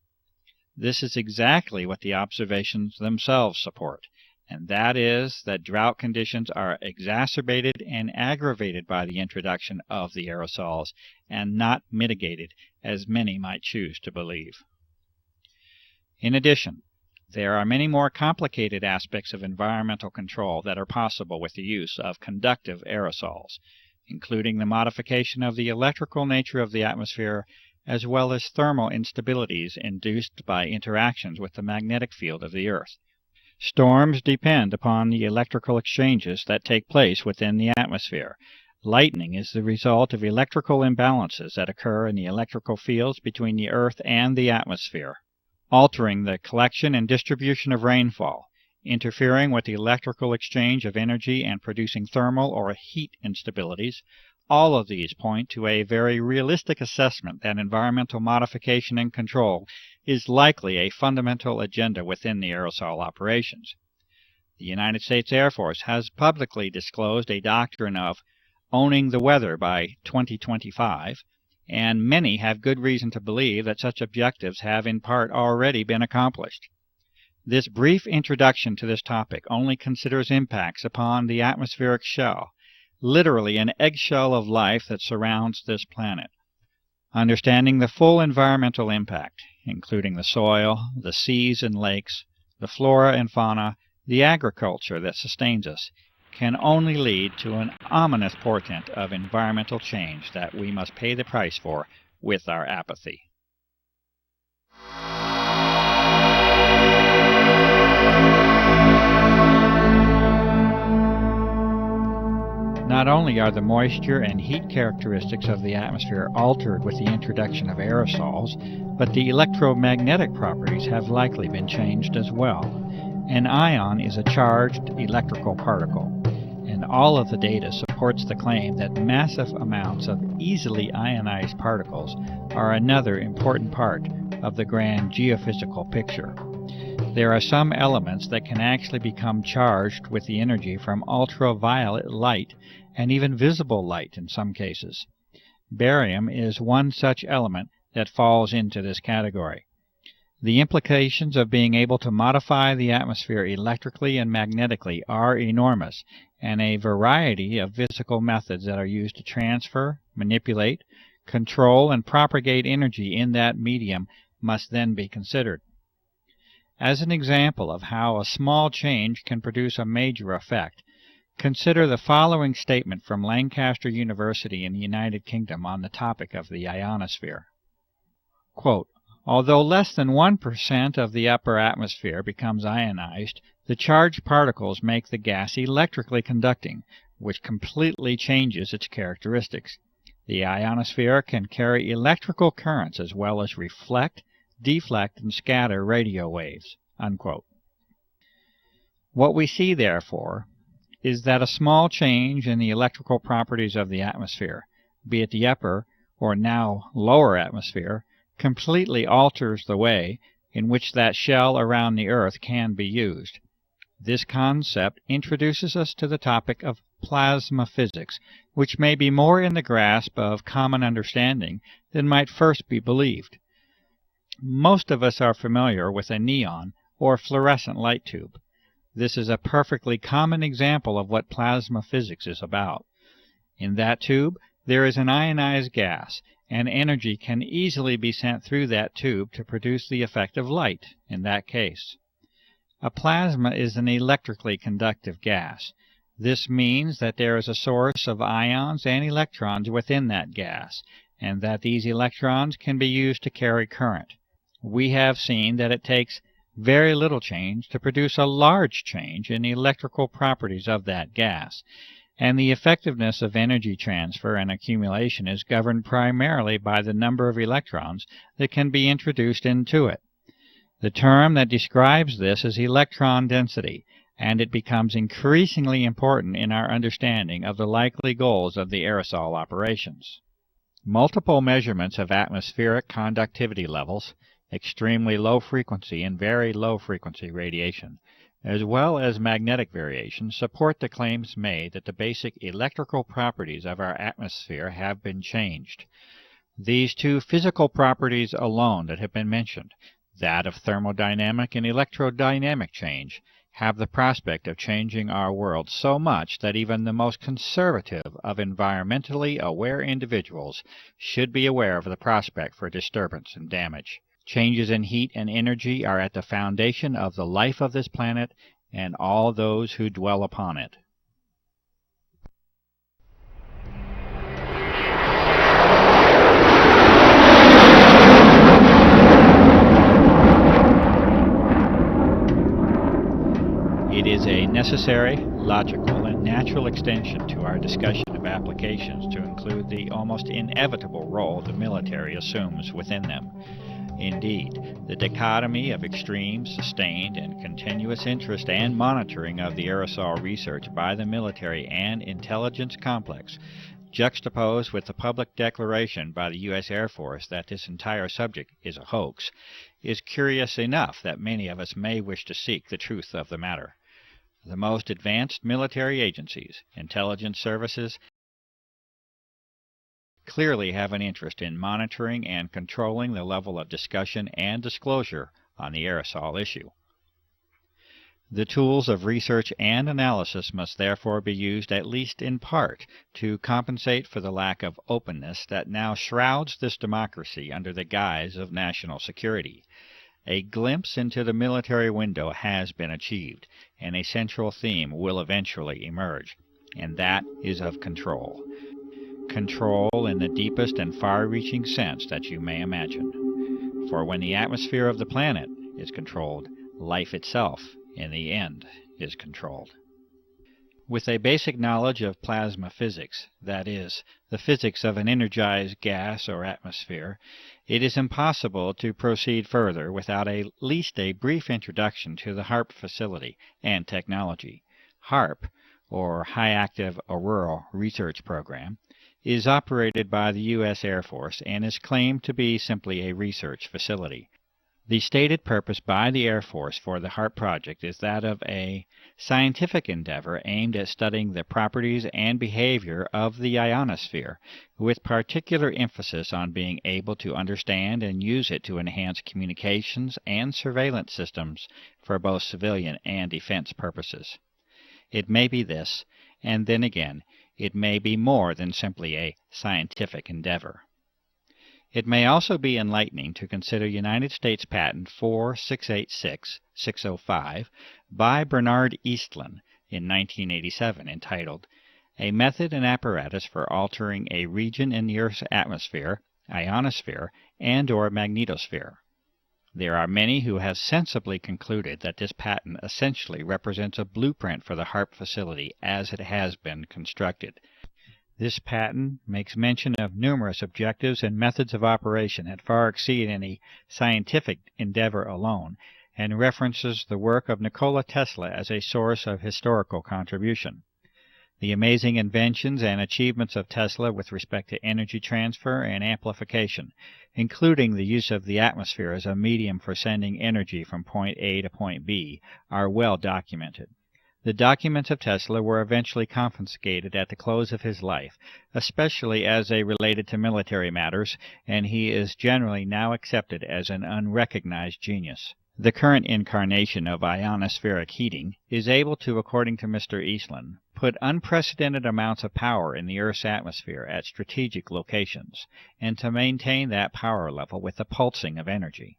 A: This is exactly what the observations themselves support, and that is that drought conditions are exacerbated and aggravated by the introduction of the aerosols and not mitigated, as many might choose to believe. In addition, there are many more complicated aspects of environmental control that are possible with the use of conductive aerosols, including the modification of the electrical nature of the atmosphere, as well as thermal instabilities induced by interactions with the magnetic field of the Earth. Storms depend upon the electrical exchanges that take place within the atmosphere. Lightning is the result of electrical imbalances that occur in the electrical fields between the Earth and the atmosphere, altering the collection and distribution of rainfall, interfering with the electrical exchange of energy and producing thermal or heat instabilities. All of these point to a very realistic assessment that environmental modification and control is likely a fundamental agenda within the aerosol operations. The United States Air Force has publicly disclosed a doctrine of owning the weather by 2025, and many have good reason to believe that such objectives have in part already been accomplished. This brief introduction to this topic only considers impacts upon the atmospheric shell, literally an eggshell of life that surrounds this planet. Understanding the full environmental impact, including the soil, the seas and lakes, the flora and fauna, the agriculture that sustains us, can only lead to an ominous portent of environmental change that we must pay the price for with our apathy. only are the moisture and heat characteristics of the atmosphere altered with the introduction of aerosols, but the electromagnetic properties have likely been changed as well. An ion is a charged electrical particle, and all of the data supports the claim that massive amounts of easily ionized particles are another important part of the grand geophysical picture. There are some elements that can actually become charged with the energy from ultraviolet light and even visible light in some cases. Barium is one such element that falls into this category. The implications of being able to modify the atmosphere electrically and magnetically are enormous, and a variety of physical methods that are used to transfer, manipulate, control, and propagate energy in that medium must then be considered. As an example of how a small change can produce a major effect, consider the following statement from Lancaster University in the United Kingdom on the topic of the ionosphere. Quote, "Although less than 1% of the upper atmosphere becomes ionized, the charged particles make the gas electrically conducting, which completely changes its characteristics. The ionosphere can carry electrical currents as well as reflect, deflect, and scatter radio waves." Unquote. What we see, therefore, is that a small change in the electrical properties of the atmosphere, be it the upper or now lower atmosphere, completely alters the way in which that shell around the Earth can be used. This concept introduces us to the topic of plasma physics, which may be more in the grasp of common understanding than might first be believed. Most of us are familiar with a neon or fluorescent light tube. This is a perfectly common example of what plasma physics is about. In that tube, there is an ionized gas, and energy can easily be sent through that tube to produce the effect of light in that case. A plasma is an electrically conductive gas. This means that there is a source of ions and electrons within that gas, and that these electrons can be used to carry current. We have seen that it takes very little change to produce a large change in the electrical properties of that gas, and the effectiveness of energy transfer and accumulation is governed primarily by the number of electrons that can be introduced into it. The term that describes this is electron density, and it becomes increasingly important in our understanding of the likely goals of the aerosol operations. Multiple measurements of atmospheric conductivity levels, extremely low frequency and very low frequency radiation, as well as magnetic variation, support the claims made that the basic electrical properties of our atmosphere have been changed. These two physical properties alone that have been mentioned, that of thermodynamic and electrodynamic change, have the prospect of changing our world so much that even the most conservative of environmentally aware individuals should be aware of the prospect for disturbance and damage. Changes in heat and energy are at the foundation of the life of this planet and all those who dwell upon it. It is a necessary, logical, and natural extension to our discussion of applications to include the almost inevitable role the military assumes within them. Indeed, the dichotomy of extreme, sustained, and continuous interest and monitoring of the aerosol research by the military and intelligence complex, juxtaposed with the public declaration by the U.S. Air Force that this entire subject is a hoax, is curious enough that many of us may wish to seek the truth of the matter. The most advanced military agencies, intelligence services, clearly have an interest in monitoring and controlling the level of discussion and disclosure on the aerosol issue. The tools of research and analysis must therefore be used at least in part to compensate for the lack of openness that now shrouds this democracy under the guise of national security. A glimpse into the military window has been achieved, and a central theme will eventually emerge, and that is of control. Control in the deepest and far-reaching sense that you may imagine. For when the atmosphere of the planet is controlled, life itself, in the end, is controlled. With a basic knowledge of plasma physics, that is, the physics of an energized gas or atmosphere, it is impossible to proceed further without at least a brief introduction to the HARP facility and technology. HARP, or High Active Auroral Research Program, is operated by the U.S. Air Force and is claimed to be simply a research facility. The stated purpose by the Air Force for the HARP project is that of a scientific endeavor aimed at studying the properties and behavior of the ionosphere, with particular emphasis on being able to understand and use it to enhance communications and surveillance systems for both civilian and defense purposes. It may be this, and then again, it may be more than simply a scientific endeavor. It may also be enlightening to consider United States Patent 4686605 by Bernard Eastlund in 1987 entitled, A Method and Apparatus for Altering a Region in the Earth's Atmosphere, Ionosphere, and/or Magnetosphere. There are many who have sensibly concluded that this patent essentially represents a blueprint for the HARP facility as it has been constructed. This patent makes mention of numerous objectives and methods of operation that far exceed any scientific endeavor alone, and references the work of Nikola Tesla as a source of historical contribution. The amazing inventions and achievements of Tesla with respect to energy transfer and amplification, including the use of the atmosphere as a medium for sending energy from point A to point B, are well documented. The documents of Tesla were eventually confiscated at the close of his life, especially as they related to military matters, and he is generally now accepted as an unrecognized genius. The current incarnation of ionospheric heating is able to, according to Mr. Eastlund, put unprecedented amounts of power in the Earth's atmosphere at strategic locations, and to maintain that power level with the pulsing of energy.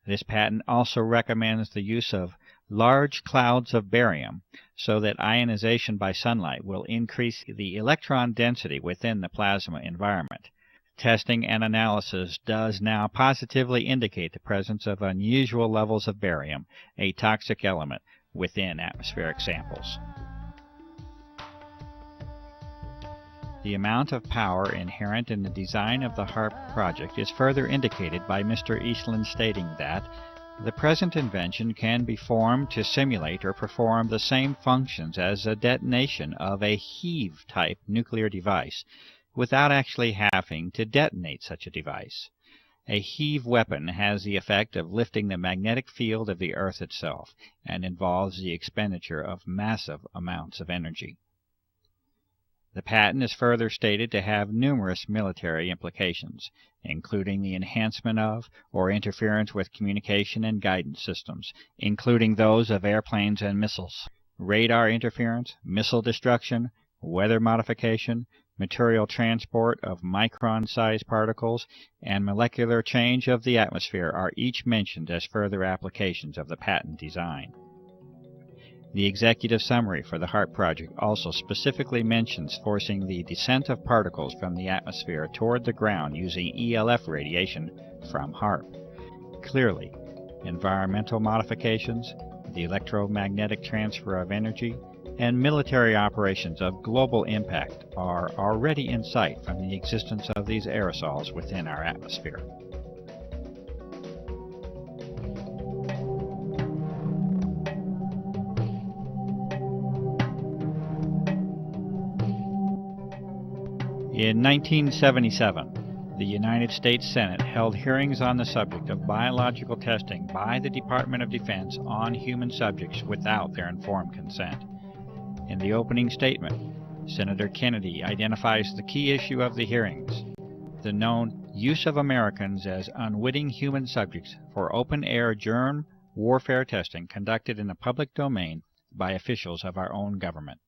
A: This patent also recommends the use of large clouds of barium so that ionization by sunlight will increase the electron density within the plasma environment. Testing and analysis does now positively indicate the presence of unusual levels of barium, a toxic element, within atmospheric samples. The amount of power inherent in the design of the HARP project is further indicated by Mr. Eastlund stating that the present invention can be formed to simulate or perform the same functions as a detonation of a heave-type nuclear device without actually having to detonate such a device. A heave weapon has the effect of lifting the magnetic field of the Earth itself and involves the expenditure of massive amounts of energy. The patent is further stated to have numerous military implications, including the enhancement of or interference with communication and guidance systems, including those of airplanes and missiles, radar interference, missile destruction, weather modification, material transport of micron-sized particles, and molecular change of the atmosphere are each mentioned as further applications of the patent design. The executive summary for the HARP project also specifically mentions forcing the descent of particles from the atmosphere toward the ground using ELF radiation from HARP. Clearly, environmental modifications, the electromagnetic transfer of energy, and military operations of global impact are already in sight from the existence of these aerosols within our atmosphere. In 1977, the United States Senate held hearings on the subject of biological testing by the Department of Defense on human subjects without their informed consent. In the opening statement, Senator Kennedy identifies the key issue of the hearings, the known use of Americans as unwitting human subjects for open-air germ warfare testing conducted in the public domain by officials of our own government.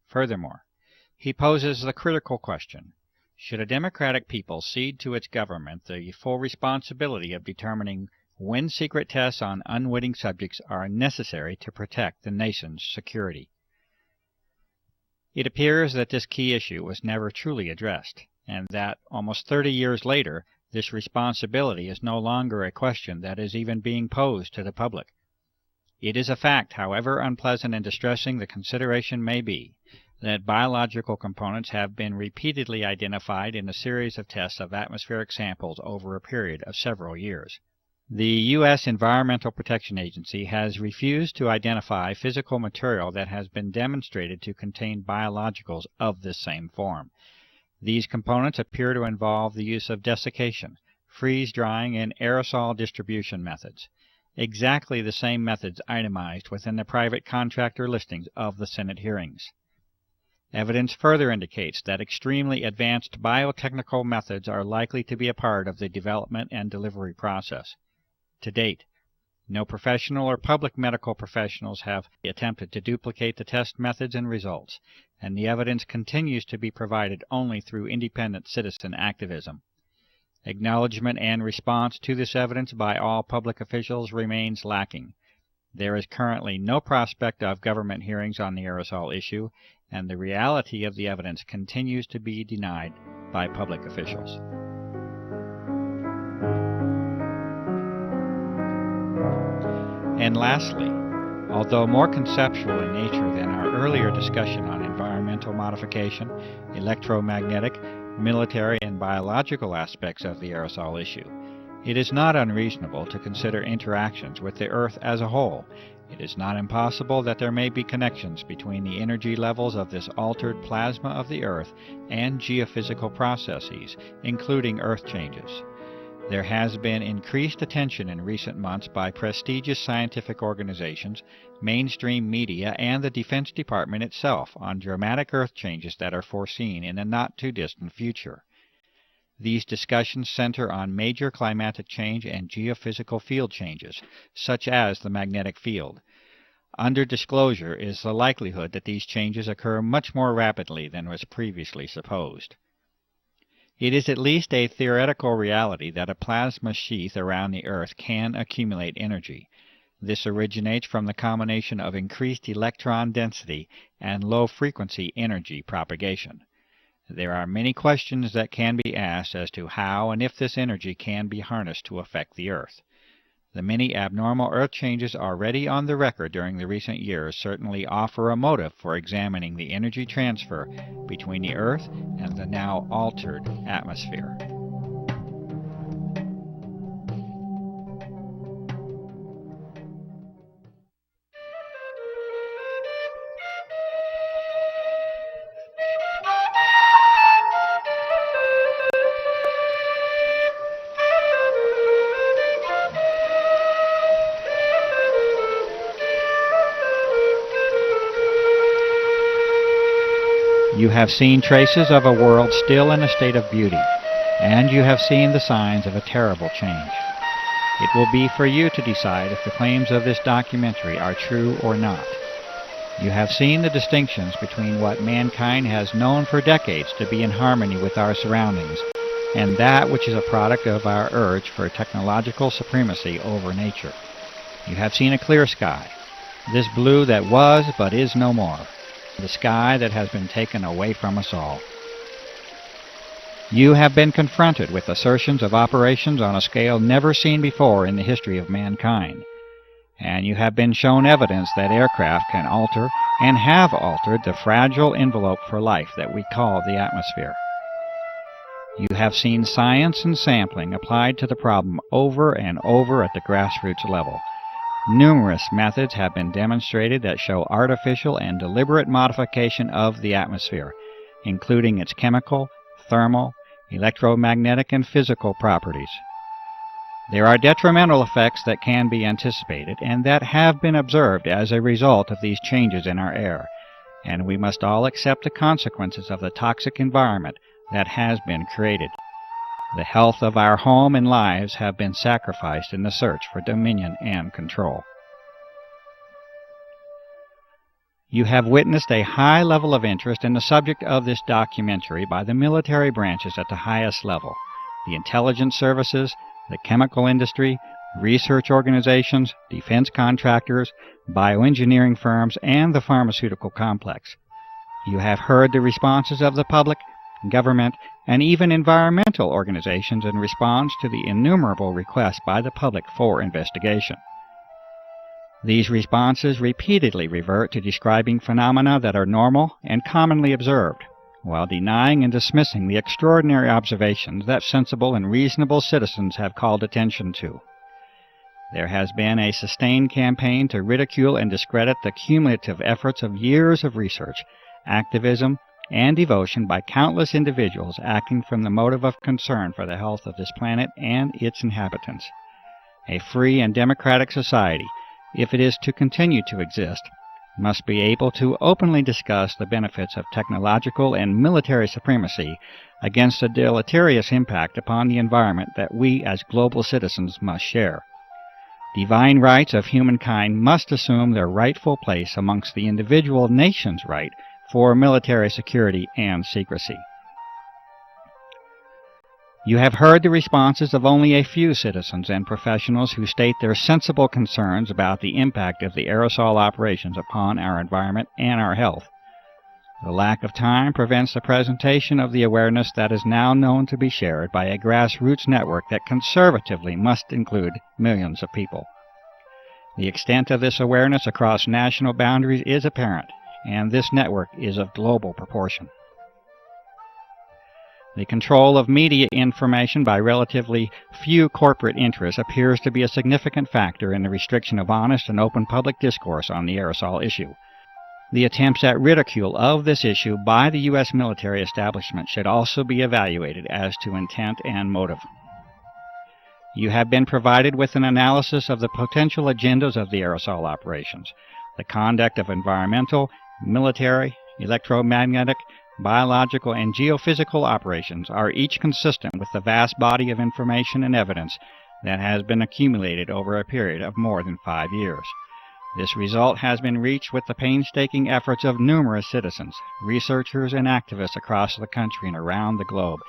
A: Furthermore, he poses the critical question, should a democratic people cede to its government the full responsibility of determining when secret tests on unwitting subjects are necessary to protect the nation's security? It appears that this key issue was never truly addressed, and that, almost 30 years later, this responsibility is no longer a question that is even being posed to the public. It is a fact, however unpleasant and distressing the consideration may be, that biological components have been repeatedly identified in a series of tests of atmospheric samples over a period of several years. The U.S. Environmental Protection Agency has refused to identify physical material that has been demonstrated to contain biologicals of this same form. These components appear to involve the use of desiccation, freeze-drying, and aerosol distribution methods, exactly the same methods itemized within the private contractor listings of the Senate hearings. Evidence further indicates that extremely advanced biotechnical methods are likely to be a part of the development and delivery process. To date, no professional or public medical professionals have attempted to duplicate the test methods and results, and the evidence continues to be provided only through independent citizen activism. Acknowledgement and response to this evidence by all public officials remains lacking. There is currently no prospect of government hearings on the aerosol issue, and the reality of the evidence continues to be denied by public officials. And lastly, although more conceptual in nature than our earlier discussion on environmental modification, electromagnetic, military, and biological aspects of the aerosol issue, it is not unreasonable to consider interactions with the Earth as a whole. It is not impossible that there may be connections between the energy levels of this altered plasma of the Earth and geophysical processes, including Earth changes. There has been increased attention in recent months by prestigious scientific organizations, mainstream media, and the Defense Department itself on dramatic Earth changes that are foreseen in a not-too-distant future. These discussions center on major climatic change and geophysical field changes, such as the magnetic field. Under disclosure is the likelihood that these changes occur much more rapidly than was previously supposed. It is at least a theoretical reality that a plasma sheath around the Earth can accumulate energy. This originates from the combination of increased electron density and low-frequency energy propagation. There are many questions that can be asked as to how and if this energy can be harnessed to affect the Earth. The many abnormal Earth changes already on the record during the recent years certainly offer a motive for examining the energy transfer between the Earth and the now altered atmosphere. You have seen traces of a world still in a state of beauty, and you have seen the signs of a terrible change. It will be for you to decide if the claims of this documentary are true or not. You have seen the distinctions between what mankind has known for decades to be in harmony with our surroundings, and that which is a product of our urge for technological supremacy over nature. You have seen a clear sky, this blue that was but is no more. The sky that has been taken away from us all. You have been confronted with assertions of operations on a scale never seen before in the history of mankind, and you have been shown evidence that aircraft can alter and have altered the fragile envelope for life that we call the atmosphere. You have seen science and sampling applied to the problem over and over at the grassroots level. Numerous methods have been demonstrated that show artificial and deliberate modification of the atmosphere, including its chemical, thermal, electromagnetic, and physical properties. There are detrimental effects that can be anticipated and that have been observed as a result of these changes in our air, and we must all accept the consequences of the toxic environment that has been created. The health of our home and lives have been sacrificed in the search for dominion and control. You have witnessed a high level of interest in the subject of this documentary by the military branches at the highest level, the intelligence services, the chemical industry, research organizations, defense contractors, bioengineering firms, and the pharmaceutical complex. You have heard the responses of the public, government, and even environmental organizations in response to the innumerable requests by the public for investigation. These responses repeatedly revert to describing phenomena that are normal and commonly observed, while denying and dismissing the extraordinary observations that sensible and reasonable citizens have called attention to. There has been a sustained campaign to ridicule and discredit the cumulative efforts of years of research, activism, and devotion by countless individuals acting from the motive of concern for the health of this planet and its inhabitants. A free and democratic society, if it is to continue to exist, must be able to openly discuss the benefits of technological and military supremacy against the deleterious impact upon the environment that we as global citizens must share. Divine rights of humankind must assume their rightful place amongst the individual nation's right for military security and secrecy. You have heard the responses of only a few citizens and professionals who state their sensible concerns about the impact of the aerosol operations upon our environment and our health. The lack of time prevents the presentation of the awareness that is now known to be shared by a grassroots network that conservatively must include millions of people. The extent of this awareness across national boundaries is apparent, and this network is of global proportion. The control of media information by relatively few corporate interests appears to be a significant factor in the restriction of honest and open public discourse on the aerosol issue. The attempts at ridicule of this issue by the U.S. military establishment should also be evaluated as to intent and motive. You have been provided with an analysis of the potential agendas of the aerosol operations. The conduct of environmental, military, electromagnetic, biological, and geophysical operations are each consistent with the vast body of information and evidence that has been accumulated over a period of more than 5 years. This result has been reached with the painstaking efforts of numerous citizens, researchers, and activists across the country and around the globe.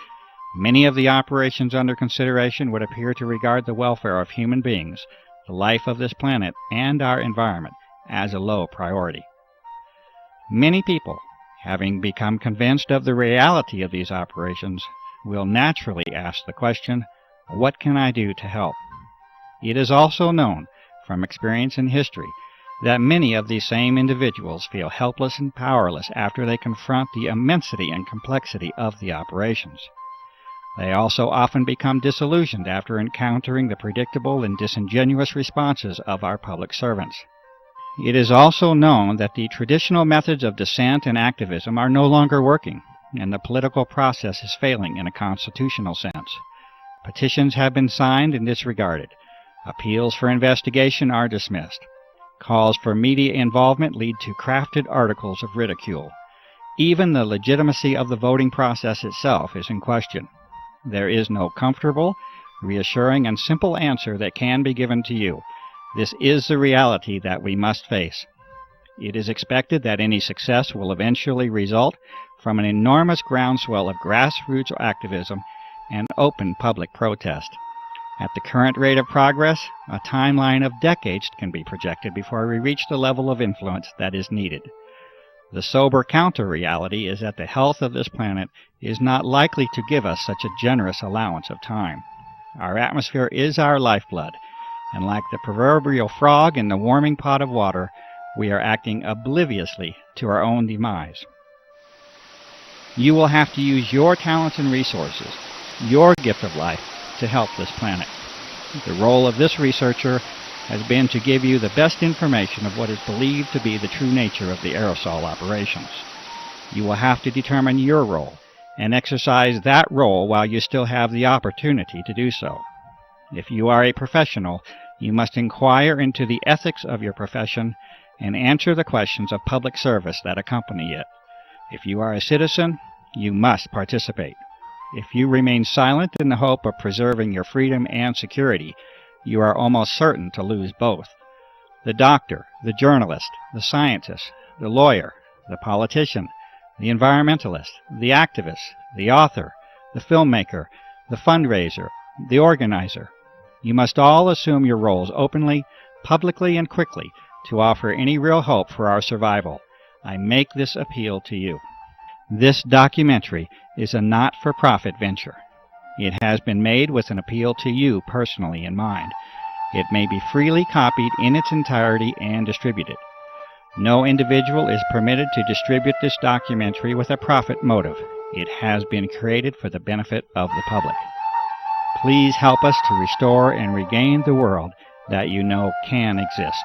A: Many of the operations under consideration would appear to regard the welfare of human beings, the life of this planet, and our environment as a low priority. Many people, having become convinced of the reality of these operations, will naturally ask the question, what can I do to help? It is also known from experience in history that many of these same individuals feel helpless and powerless after they confront the immensity and complexity of the operations. They also often become disillusioned after encountering the predictable and disingenuous responses of our public servants. It is also known that the traditional methods of dissent and activism are no longer working, and the political process is failing in a constitutional sense. Petitions have been signed and disregarded. Appeals for investigation are dismissed. Calls for media involvement lead to crafted articles of ridicule. Even the legitimacy of the voting process itself is in question. There is no comfortable, reassuring, and simple answer that can be given to you. This is the reality that we must face. It is expected that any success will eventually result from an enormous groundswell of grassroots activism and open public protest. At the current rate of progress, a timeline of decades can be projected before we reach the level of influence that is needed. The sober counter-reality is that the health of this planet is not likely to give us such a generous allowance of time. Our atmosphere is our lifeblood, and like the proverbial frog in the warming pot of water, we are acting obliviously to our own demise. You will have to use your talents and resources, your gift of life, to help this planet. The role of this researcher has been to give you the best information of what is believed to be the true nature of the aerosol operations. You will have to determine your role and exercise that role while you still have the opportunity to do so. If you are a professional, you must inquire into the ethics of your profession and answer the questions of public service that accompany it. If you are a citizen, you must participate. If you remain silent in the hope of preserving your freedom and security, you are almost certain to lose both. The doctor, the journalist, the scientist, the lawyer, the politician, the environmentalist, the activist, the author, the filmmaker, the fundraiser, the organizer. You must all assume your roles openly, publicly, and quickly to offer any real hope for our survival. I make this appeal to you. This documentary is a not-for-profit venture. It has been made with an appeal to you personally in mind. It may be freely copied in its entirety and distributed. No individual is permitted to distribute this documentary with a profit motive. It has been created for the benefit of the public. Please help us to restore and regain the world that you know can exist.